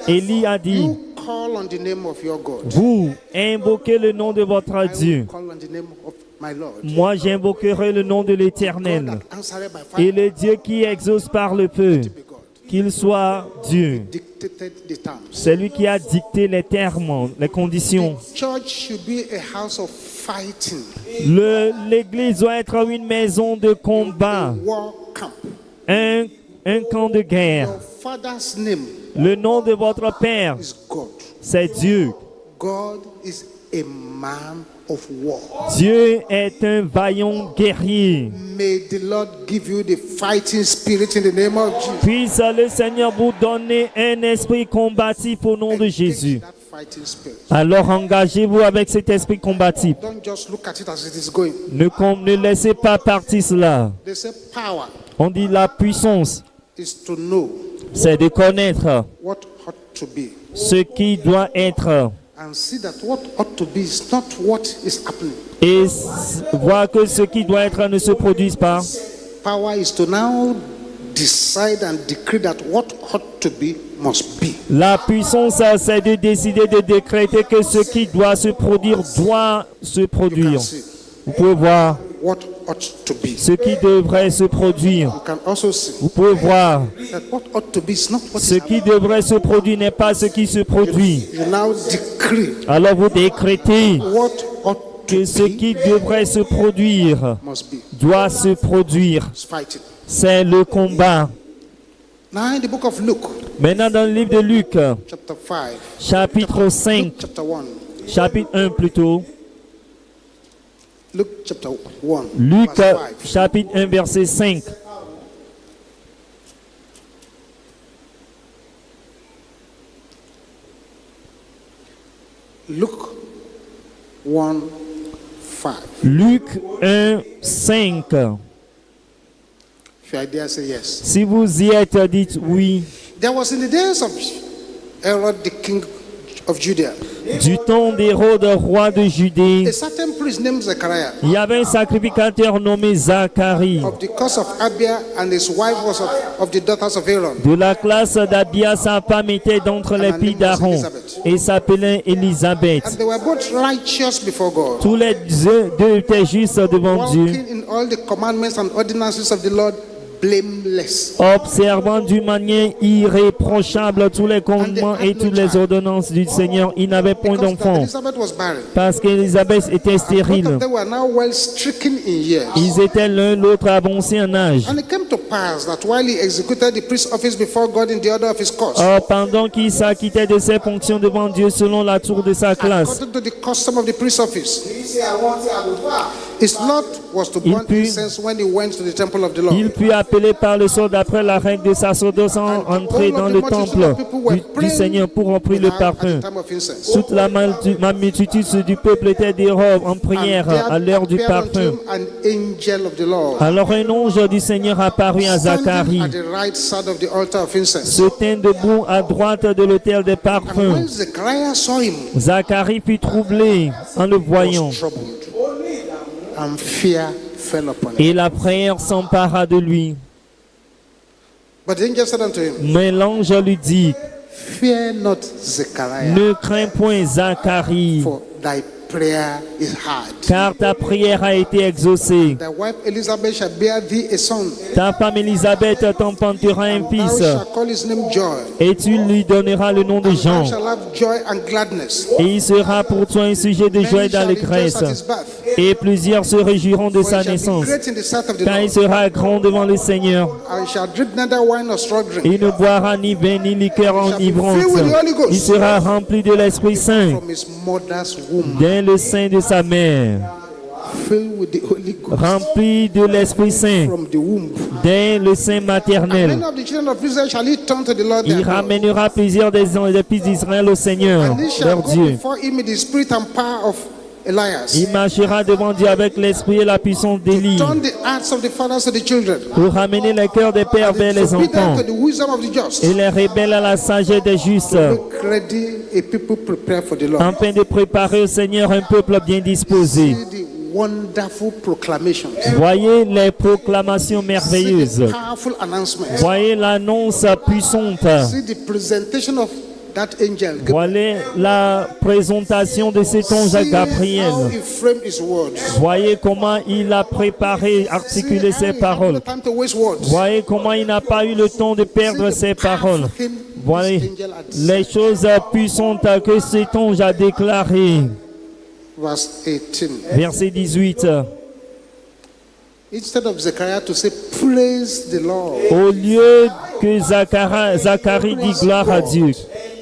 Élie a dit, you call on the name of your God. vous invoquez le nom de votre I will Dieu. call on the name of my Lord. Moi, j'invoquerai le nom de God l'Éternel. that answered by Et fire le Dieu qui exauce par le feu, be God. qu'il soit Dieu. Dictated the terms. C'est lui qui a dicté les termes, les conditions. Church should be a house of fighting. L'église doit être une maison de combat, War camp. un camp de guerre. Your father's name Le nom de votre Père, is God. c'est Dieu. God is a man of war. Dieu est un vaillant guerrier. May the Lord give you the fighting spirit in the name of Jesus. Puisse le Seigneur vous donner un esprit combatif au nom de Engage Jésus. that fighting spirit. Alors engagez-vous avec cet esprit combatif. Don't just look at it as it is going. Ne laissez pas partir cela. They say power On dit la puissance, is to know c'est de connaître what ought to be ce qui doit être and see that what ought to be is not what is happening. et voir que ce qui doit être ne se produise pas. Power is to now decide and decree that what ought to be must be. La puissance, c'est de décider, de décréter que ce qui doit se produire doit se You produire. can see Vous pouvez voir what ought to be. ce qui devrait se produire. You can also see Vous pouvez voir that what ought to be is not what ce is qui happening. devrait se produire n'est pas ce qui se produit. You now decree Alors vous décrétez what ought que ce to be qui devrait se produire must be. doit se produire. It's fighting. C'est le combat. Now in the book of Luke, Maintenant dans le livre de Luc, chapter 5, chapitre 5, Luke chapter 1, chapitre 1 plutôt. Luke chapter 1, Luc verse 5. chapitre 1 verset 5. Luke 1, 5. Luc 1, 5. If you are there, say yes. Si vous y êtes, dites oui. There was in the days of Herod the king of Judea, Du temps d'Hérode, roi de Judée, a certain priest named Zechariah il y avait un sacrificateur nommé Zacharie, of the course of Abia, and his wife was of the daughters of Aaron. de la classe d'Abia. Sa femme était d'entre les filles d'Aaron et s'appelait Élisabeth. And they were both righteous before God, Tous les deux étaient justes devant Dieu, walking in all the commandments and ordinances of the Lord, blameless. observant d'une manière irréprochable tous les commandements et toutes les ordonnances du Seigneur. Il n'avait point Because d'enfant Elizabeth was barren. parce qu'Élisabeth était Both stérile. of them were now well stricken in years. Ils étaient l'un l'autre avancés en âge. And it came to pass that while he executed the priest's office before God in the order of his course, Or, pendant qu'il s'acquittait de ses fonctions devant Dieu selon la tour de sa classe, according to the custom of the priest's office, his lot was to burn put- incense when he went to the temple of the Lord. il fut appelé par le sort d'après la règle de sacerdoce en entrer dans le temple du Seigneur pour offrir le At parfum. the time of incense. Toute la multitude du peuple était dehors en prière à l'heure du appeared unto parfum. him an angel of the Lord, Alors un ange du Seigneur apparut à standing Zacharie, at the right side of the altar of incense. se tint debout à droite de l'autel des And when parfums. Zechariah saw him, Zacharie fut troublé en le voyant, was troubled, and fear fell upon him. et la prière s'empara de lui. But the angel said unto him, Mais l'ange lui dit, fear not, Zechariah, ne crains point Zacharie, for thy prayer is heard. car ta prière a été exaucée. Thy wife Elizabeth shall bear thee a son. Ta femme Élisabeth t'enfantera un Thou fils, shalt call his name Joy. et tu lui donneras le nom de Thou Jean. shall have joy and gladness. Et il sera pour toi un sujet de joie et Many shall rejoice d'allégresse, at his birth. et plusieurs se réjouiront de For sa he shall be naissance, great in the sight of the car il Lord. sera grand devant le Seigneur. And he shall drink neither wine nor strong drink. Il ne boira ni vin ni liqueur enivrante. Il sera rempli de l'Esprit Saint From his mother's womb. dès le sein de sa mère. filled with the Holy Ghost rempli de l'Esprit Saint from the womb. dès le sein maternel. Many of the children of Israel shall he turn to the Lord their Il God. ramènera plusieurs des fils d'Israël au Seigneur, And he shall leur go Dieu. before him in the spirit and power of Elias. Il marchera devant Dieu avec l'esprit et la puissance d'Élie Turn the hearts of the fathers to the children. pour ramener les cœurs des pères vers les enfants To the wisdom of the just. et les rebelles à la sagesse des justes, Make ready a people prepared for the Lord. afin de préparer au Seigneur un peuple bien disposé. See the wonderful proclamations. Voyez les proclamations See merveilleuses. the powerful announcements. Voyez l'annonce puissante. See the presentation of that angel. Voyez la présentation de cet ange See Gabriel. how he framed his words. Voyez comment il a préparé, articulé See ses how he had paroles. no time to waste words. Voyez comment il n'a pas eu le temps de perdre ses paroles. Thing Voyez this angel had said. les choses puissantes que cet ange a déclarées. Verse 18. Verset 18. Instead of Zechariah to say, praise the Lord. Au lieu que Zacharie dit gloire à Dieu.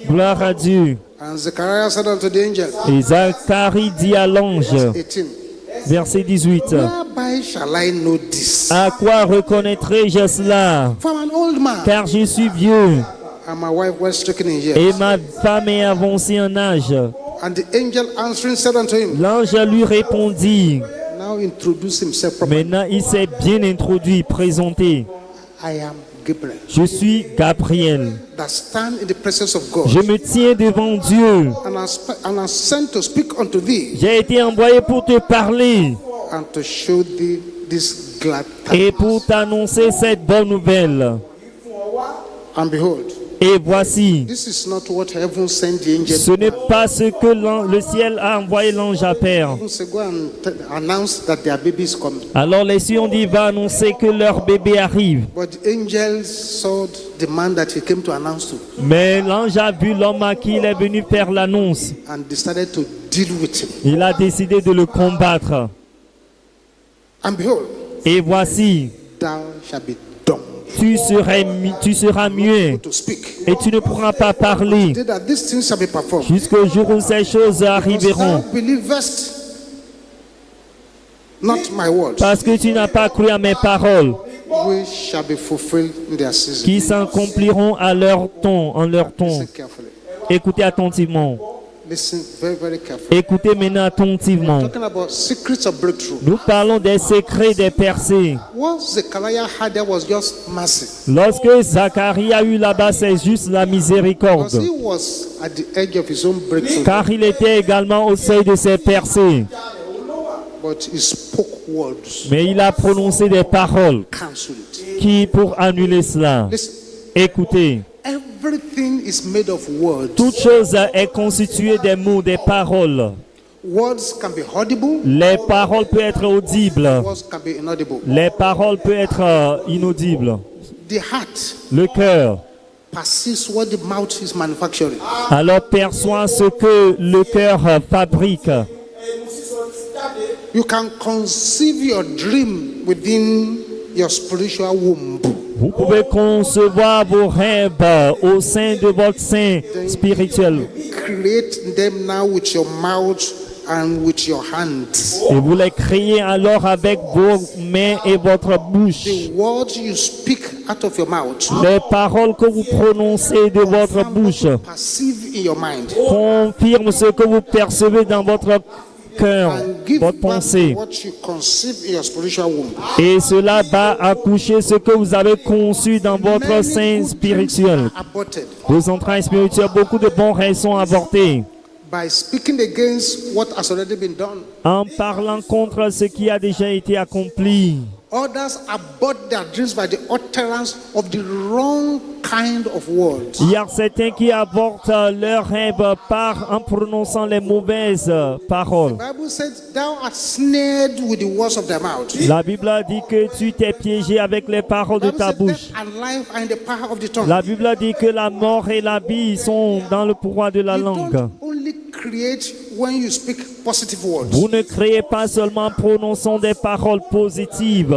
Gloire à Dieu. And Zechariah said unto the angel, Et Zacharie dit à l'ange, 18, verset 18, whereby shall I know this? à quoi reconnaîtrai-je cela? For I'm an old man, Car je suis vieux and my wife was stricken in et years. ma femme est avancée en âge. And the angel answering said unto him, L'ange lui répondit. now introduce himself properly. Maintenant, il s'est bien introduit, présenté. I am Gabriel, Je suis Gabriel. that stand in the presence of God, Je me tiens devant Dieu. and am sent to speak unto thee, J'ai été envoyé pour te parler and to show thee this glad et tidings. pour t'annoncer cette bonne nouvelle. And behold, Et voici, this is not what heaven sent the angel. ce n'est pas ce que le ciel a envoyé l'ange à faire. Heaven said, go and announce that their baby is coming. Alors les cieux ont dit, va annoncer que leur bébé arrive. But the angels saw the man that he came to announce to Mais l'ange a vu l'homme à qui il est venu faire l'annonce. and decided to deal with him. Il a décidé de le combattre. And behold, Et voici, thou shalt be dumb tu seras muet to speak. et tu ne pourras pas parler Say that these things shall be performed. jusqu'au jour où ces choses Because arriveront. thou believest not my words, Parce que tu n'as pas cru à mes paroles which shall be fulfilled in their season. qui s'accompliront à leur temps, en leur temps. Listen carefully. Écoutez attentivement. Listen very, very carefully. Écoutez maintenant attentivement. Talking about secrets of breakthrough. Nous parlons des secrets des percées. What Zechariah had there was just mercy. Lorsque Zacharie a eu là-bas, c'est juste la Because miséricorde. he was at the edge of his own breakthrough. Car il était également au seuil de ses percées. But he spoke words. Mais il a prononcé des paroles Cancel it. qui, pour annuler cela, Listen. écoutez, Everything is made of words. toute chose est constituée des mots, des paroles. Words can be audible. Les paroles peuvent être audibles. Words can be inaudible. Les paroles peuvent être inaudibles. The heart Le cœur, perceives what the mouth is manufacturing. alors perçoit ce que le cœur fabrique. You can conceive your dream within your spiritual womb. Vous pouvez concevoir vos rêves au sein de votre sein spirituel. Create them now with your mouth and with your hands. Et vous les créez alors avec vos mains et votre bouche. The words you speak out of your mouth, Les paroles que vous prononcez de votre bouche perceive in your mind, confirment ce que vous percevez dans votre cœur, and give votre back pensée. what you conceive in your spiritual womb. Et cela va accoucher ce que vous avez conçu dans votre Many sein good spirituel. dreams are aborted Vos entrailles spirituelles, beaucoup de bons rêves sont avortés. by speaking against what has already been done. En parlant contre ce qui a déjà été accompli. Others abort their dreams by the utterance of the wrong kind of words. Il y a certains qui avortent leurs rêves en prononçant les mauvaises paroles. The Bible says, thou art snared with the words of thy mouth. La Bible a dit que tu t'es piégé avec les paroles de The Bible ta says, bouche. death and life are in the power of the tongue. La Bible a dit que la mort et la vie sont dans le pouvoir de la You langue. don't only create when you speak positive words. Vous ne créez pas seulement en prononçant des paroles positives.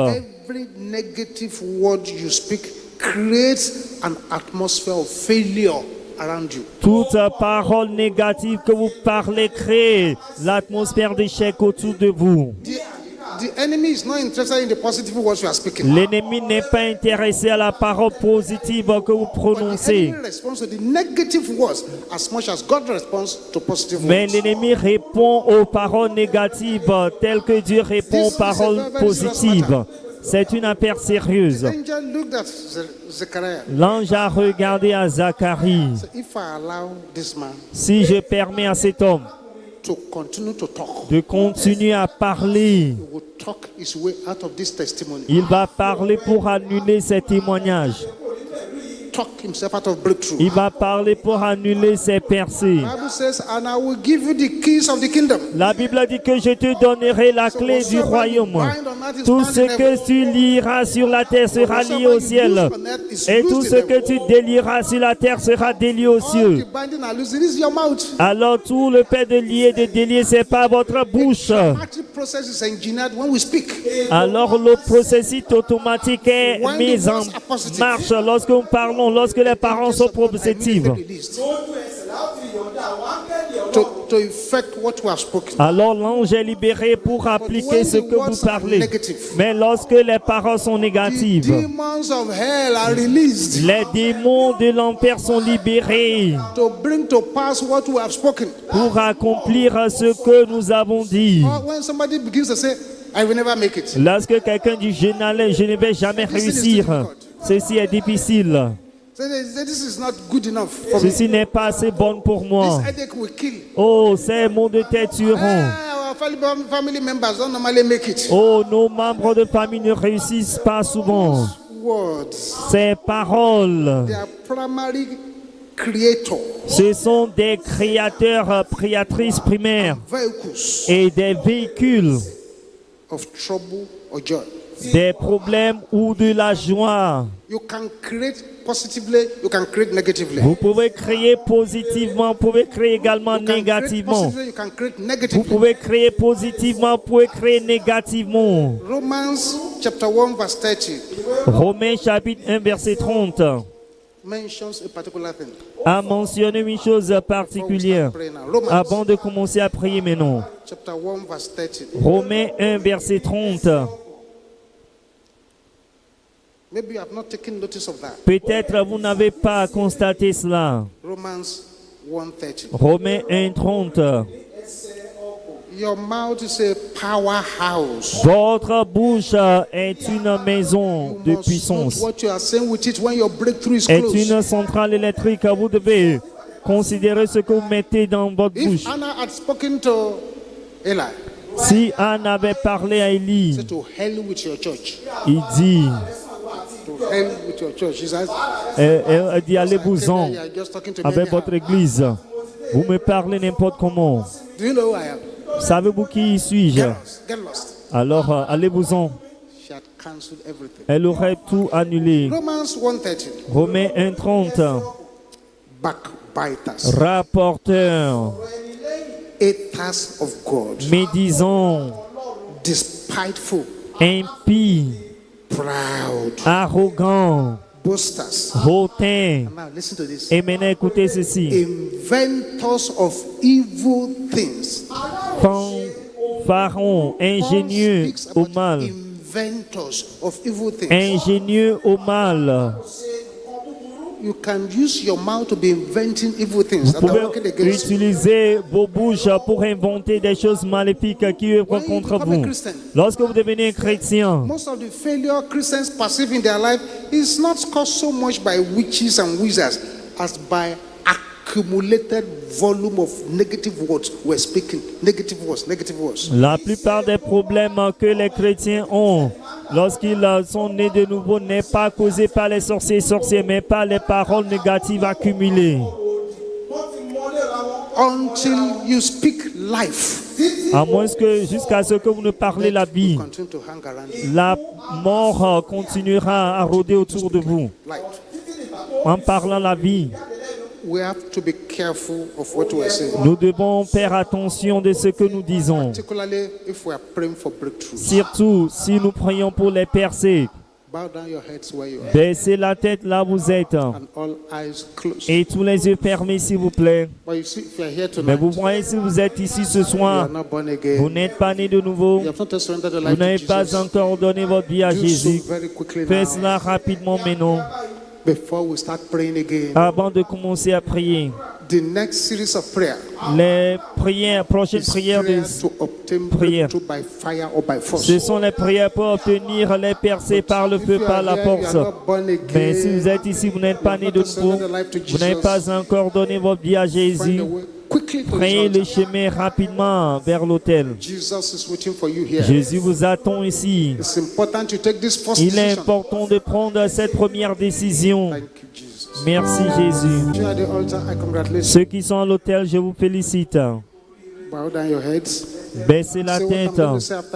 Every negative word you speak creates an atmosphere of failure around you. Toute parole négative que vous parlez crée l'atmosphère d'échec autour de vous. The enemy is not interested in the positive words you are speaking. L'ennemi n'est pas intéressé à la parole positive que vous But the prononcez. enemy responds to the negative words as much as God responds to positive Mais words. l'ennemi répond aux paroles négatives telles que Dieu répond aux paroles positives. C'est une affaire sérieuse. The angel looked at Zechariah. L'ange a regardé à Zacharie. So if I allow this man Si je permets à cet homme to continue to talk, de continuer à parler, he will talk his way out of this testimony. il va parler pour annuler ces témoignages. Talk himself out of breakthrough. Il va parler pour annuler ses percées. The Bible says, and I will give you the keys of the kingdom. La Bible dit que je te donnerai la clé du royaume. Tout ce que tu liras sur la terre sera lié au ciel. Et tout ce que tu délieras sur la terre sera délié aux cieux. The binding and loosing is your mouth. Alors tout le fait de lier, de délier, c'est pas votre bouche. Automatic process is engineered when we speak. Alors le processus automatique est mis en marche lorsque nous parlons, lorsque les paroles sont positifs. To effect what we have spoken. Alors l'ange est libéré pour appliquer ce que vous parlez. Mais lorsque les paroles sont The négatives, demons of hell are released les démons de l'enfer sont libérés to bring to pass what we have spoken. pour accomplir ce que nous avons dit. Or when somebody begins to say, I will never make it. Lorsque quelqu'un dit je ne vais jamais réussir, ceci est difficile. Say, this is not good enough for me. Ceci n'est pas assez bon pour moi. This headache will kill. Oh, ces mots de tête tueront. Our family members don't normally make it. Oh, nos membres de famille ne réussissent pas souvent. Words, Ces paroles, they are primary creator ce sont des créateurs, créatrices primaires vehicles et des véhicules, of trouble or joy. des problèmes ou de la joie. You can create positively, you can create negatively. Vous pouvez créer positivement, vous pouvez créer également You can create négativement. positively, you can create Vous negatively. pouvez créer positivement, vous pouvez créer négativement. Romans chapter 1 verse 30 Romains chapitre 1 verset 30 mentions a particular thing. a mentionné une chose particulière avant de commencer à prier maintenant. Chapter 1 verse 30. Romains 1 verset 30. Maybe you have not taken notice of that. Peut-être vous n'avez pas constaté cela. Romans 1:30. Romains 1 30. Your mouth is a powerhouse. Votre bouche est une maison You de must puissance. note what you are saying with it when your breakthrough is Est close. une centrale électrique. Vous devez considérer ce que vous mettez dans votre bouche. If Anna had spoken to Eli, Si Anne avait parlé à Élie, say to hell with your church. il dit, To hell with your church. She says, elle dit allez-vous-en you are just talking to me avec anyhow. votre église. Vous me parlez n'importe comment. Do you know who I am? Savez-vous qui suis-je? Get lost. Get lost. Alors allez-vous-en. She had cancelled everything. Elle aurait tout annulé. Romans 1:30. Romains 1 30. Backbiters, Rapporteur, haters of God, médisant, despiteful, impie, proud, arrogant, boasters. hautain. Now listen to this. Et maintenant écoutez ceci. Inventors of evil things. Pharaon, ingénieux Speaks au about mal. inventors of evil things. Ingénieux au mal. You can use your mouth to be inventing evil things Vous that are pouvez working against you. utiliser vos bouches pour inventer des choses maléfiques qui œuvrent When you contre become a vous. Christian, Lorsque vous devenez chrétien, most of the failure Christians perceive in their life is not caused so much by witches and wizards as by accumulated volume of negative words we're speaking. Negative words, negative words. la plupart des problèmes que les chrétiens ont lorsqu'ils sont nés de nouveau n'est pas causé par les sorciers, mais par les paroles négatives accumulées. Until you speak life, À moins que jusqu'à ce que vous ne parlez la vie, continue to hang around you. la mort continuera à rôder autour de vous. Life. En parlant la vie, We have to be careful of what we are saying, nous devons faire attention de ce que nous disons. particularly if we are praying for breakthrough. Surtout si nous prions pour les percées. Bow down your heads where you are. Baissez la tête là où vous êtes. And all eyes closed. Et tous les yeux fermés, s'il vous plaît. But you see, if you are here Mais tonight, vous voyez, si vous êtes ici ce you soir, are not born vous again. n'êtes pas né de nouveau. You have not surrendered your Vous life n'avez to pas Jesus. encore donné votre vie à Do Jésus. so very quickly Faites now. cela rapidement maintenant, Before we start praying again. avant de commencer à prier. The next series of prayer Les prières, prochaines is prières, prayer to obtain prière. breakthrough by fire or by force. ce sont les prières pour obtenir les percées par le If feu, you par are la here, you force. are not born Mais si vous again, êtes ici, vous n'êtes pas you né have de not nouveau, surrendered your life to vous n'avez Jesus, pas encore donné votre vie à find Jésus, a way quickly to prenez his le altar. chemin rapidement vers l'autel. Jesus is waiting for you here. Jésus vous attend ici. It's important to take this first Il est decision. important de prendre cette première décision. Thank you, Jesus. Merci Jésus. You are at the altar. I congratulate you. Ceux qui sont à l'autel, je vous félicite. Bow down your heads. Baissez la tête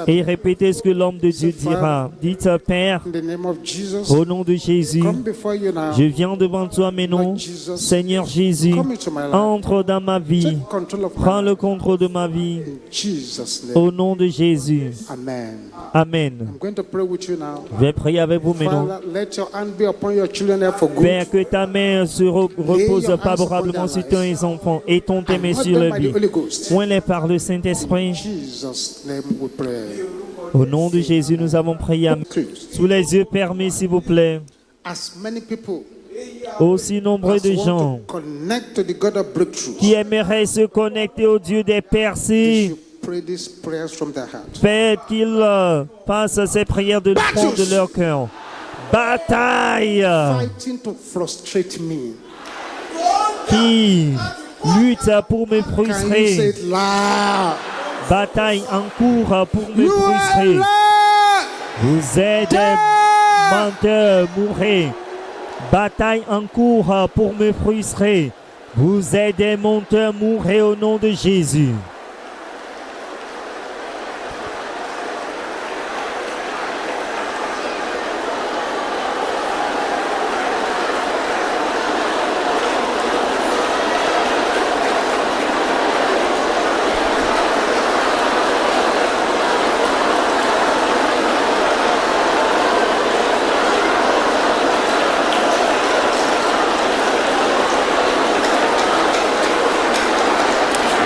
et répétez ce que l'homme de Dieu dira. Dites, Père, In the name of Jesus, au nom de Jésus, come before you now. je viens devant toi maintenant. Seigneur Jésus, Come into my life. entre dans ma vie. Take control of Prends my le life. contrôle de ma vie. In Jesus' name. Au nom de Jésus. Amen. Amen. I'm going to pray with you now. Je vais prier avec vous maintenant. Father, let your hand be upon your children here for good. Père, que ta main se repose favorablement sur tes enfants et ton tes mains Anoint sur them leur by the vie. Holy Ghost. Point-les par le Saint-Esprit. In Jesus' name we pray. Au nom de Jésus, nous avons prié. Closed. Sous les yeux permis, s'il vous plaît. As many people Aussi nombreux as de want gens to connect to the God of breakthroughs, qui aimeraient se connecter au Dieu des they percées. should pray these prayers from their heart. Faites qu'ils passent ces prières de fond de leur cœur. Bataille Fighting to frustrate me. qui lutte pour me Can you say frustrer. it loud? Bataille en cours pour me You are frustrer. Lord. Vous êtes des menteurs, mourrez. Bataille en cours pour me frustrer. Vous êtes des menteurs, mourrez au nom de Jésus.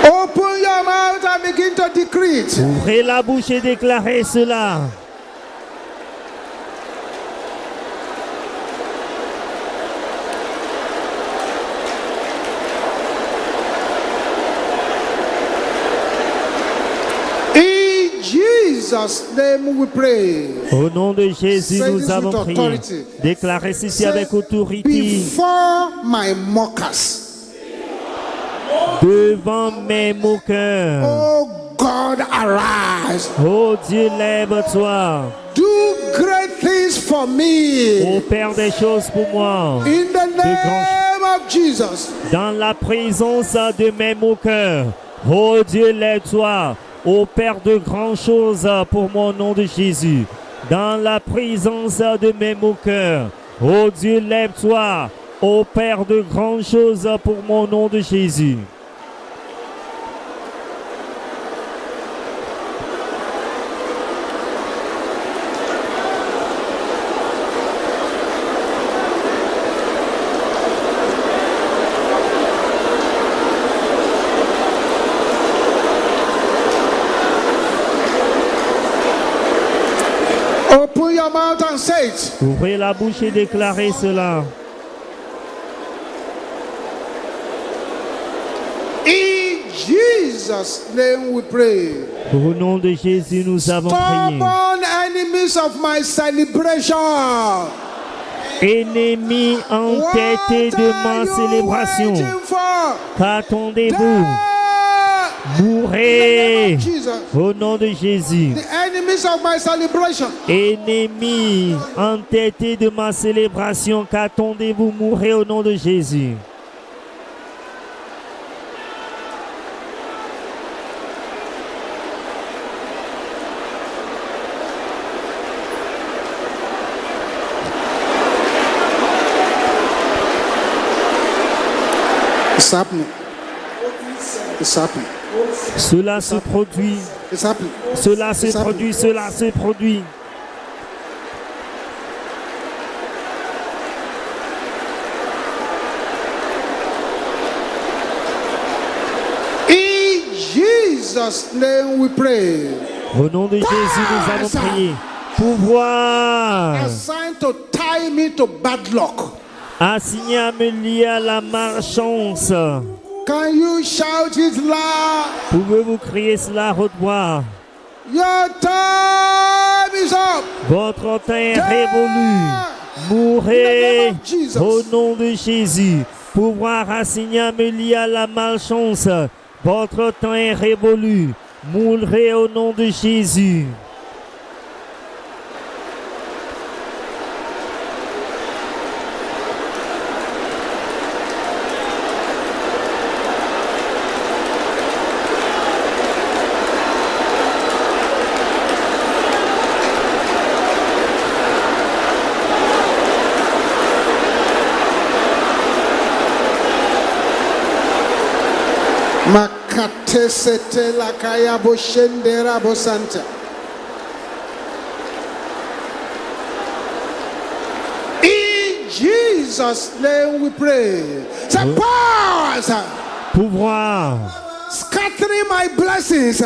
Open your mouth and begin to decree it. Ouvrez la bouche et déclarez cela. In Jesus' name we pray. Au nom de Jésus, Say nous this avons with prié. authority. Déclarez ceci Say, avec autorité. before my mockers, Devant mes moqueurs. oh God, arise. Oh Dieu, lève-toi. Do great things for me. Oh Père des choses pour moi. In the name of Jesus. Dans la présence de mes moqueurs. Oh Dieu, lève-toi. Oh Père de grandes choses pour mon nom de Jésus. Dans la présence de mes moqueurs. Oh Dieu, lève-toi. Oh Père de grandes choses pour mon nom de Jésus. Open your mouth and say it. Ouvrez la bouche et déclarez cela. In Jesus' name we pray. Au nom de Jésus, nous avons prié. Stubborn enemies of my celebration. Ennemis entêtés de ma célébration, qu'attendez-vous? Mourrez au nom de Jésus. The enemies of my celebration. Ennemis entêtés de ma célébration, qu'attendez-vous? Mourrez au nom de Jésus. It's happening. It's happening. Cela se produit, It's happening. cela se produit, cela se produit. Jesus' name we pray. Au nom de Jésus, nous avons prié. Pouvoir Assigned to tie me to bad luck. assigné à me lier à la malchance. Can you shout it loud? Pouvez-vous crier cela à haute voix? Your time is up. Votre temps est révolu. Mourrez au nom de Jésus. Pouvoir assigné à me lier à la malchance. Votre temps est révolu. Mourrez au nom de Jésus. Makate sete la kaya bo shendera bo santa. In Jesus' name we pray. Say powers Pouvoir scattering my blessings.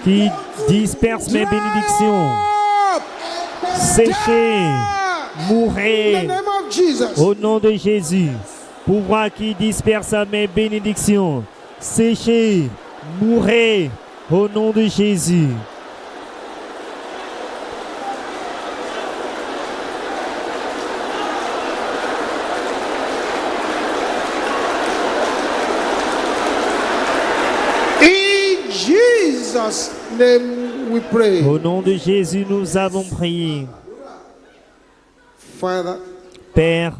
qui disperse mes bénédictions. Séchez, In mourrez the name of Jesus. au nom de Jésus. Pouvoir qui disperse mes bénédictions. Séchez, mourrez au nom de Jésus. In Jesus' name we pray. Au nom de Jésus, nous avons prié. Father, Père,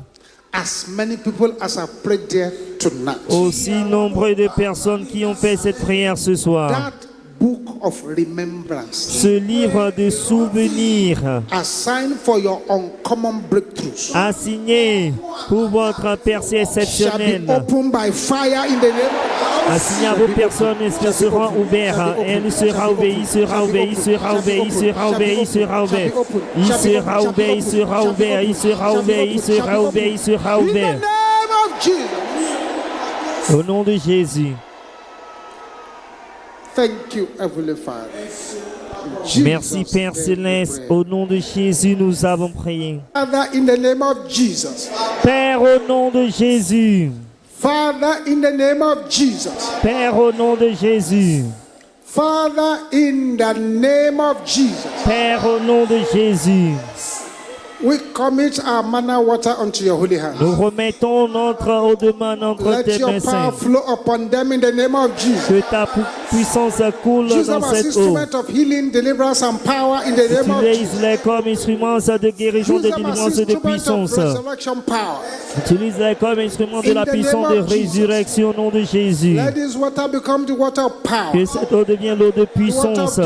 as many people as have prayed there tonight, aussi nombreux de personnes qui ont fait cette prière ce soir. that book of remembrance Ce livre de souvenirs assigned for your uncommon breakthroughs assigné pour votre percée shall be exceptionnelle. opened by fire in the name of Assigné à vos personnes, elles seront ouvertes. Elle sera ouverte, il sera ouvert, il sera ouvert, il sera ouvert, il sera ouvert. Il sera ouvert, il sera ouvert, il sera ouvert, il sera ouvert, il sera in the ouvert. name of Jesus. Au nom de Jésus. Thank you, Heavenly Father. In Jesus' Merci Père name we Céleste. pray. Au nom de Jésus, nous avons prié. Father, in the name of Jesus. Père, au nom de Jésus. Father, in the name of Jesus. Père, au nom de Jésus. Father, in the name of Jesus. Père, au nom de Jésus. We commit our manna water unto your holy hand. Nous remettons notre eau-de-main entre Let tes your mains power saintes. flow upon them in the name of Jesus. Que ta puissance coule Use dans them as cette eau. instrument of healing, deliverance, and power in the name of Jesus. Utilise-les comme instruments de guérison, Use de them as délivrance et de instrument puissance. of resurrection power. Utilise-les comme instruments de la In the puissance name de of Jesus. résurrection au nom de Jésus. Let this water become the water of power, Que cette eau devienne l'eau de puissance,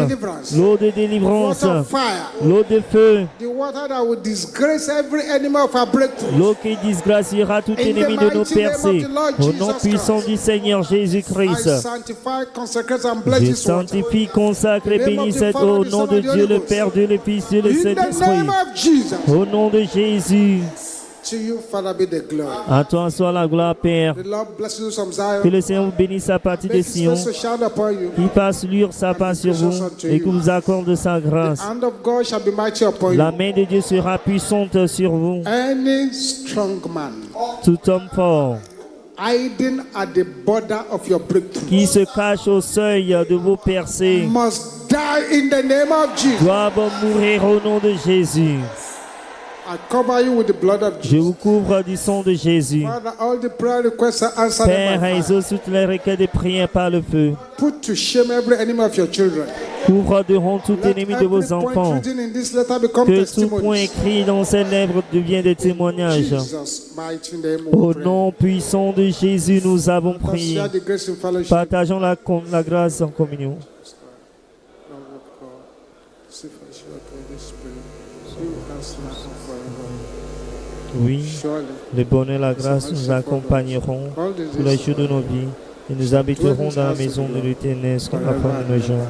l'eau de délivrance, water of fire, l'eau de feu, the water that will disgrace every enemy of our breakthrough. l'eau qui disgraciera tout ennemi de nos percées. Au nom puissant du Seigneur I Jésus-Christ. sanctify, consecrate, and bless Je this water. sanctifie, consacre et bénis cette eau au nom de Dieu le Père, Dieu le Fils, Dieu le In the Saint-Esprit. name of Jesus. Au nom de Jésus, To you, Father, be the glory. à toi soit la gloire, Père. The Lord bless you from Que Zion. le Seigneur vous bénisse à partir de Make his Sion, face to shine upon you. qu'il fasse luire sa face sur vous et qu'il vous accorde sa The grâce. hand of God shall be mighty upon La you. main de Dieu sera puissante sur vous. Any strong man Tout homme fort hiding at the border of your breakthrough qui se cache au seuil de vos percées must die in the name of Jesus. doivent mourir au nom de Jésus. I cover you with the blood of Je Jesus. vous couvre du sang de Jésus. Father, all the prayer requests are answered Père, by fire. exauce toutes les requêtes de prière par le feu. Put to shame every enemy of your children. Couvre de honte tout Let ennemi de every vos point enfants. written in this letter become Que tout point testimonies. écrit dans ces lèvres devienne des témoignages. Jesus' mighty name we Au pray. nom puissant de Jésus, nous avons Let us prié. share the grace in fellowship. Partageons la grâce en communion. Love of God, sweet fellowship of the Holy Spirit, be with us now and forever. Oui, Surely, le bonheur et la grâce nous accompagneront tous les jours de nos vies et nous habiterons dans la maison de l'Éternel jusqu'à la fin de nos jours.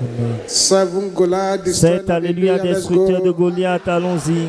Amen. 7 Goliath destroyed 7 Alléluia, Let's destructeur de go. Goliath, allons-y.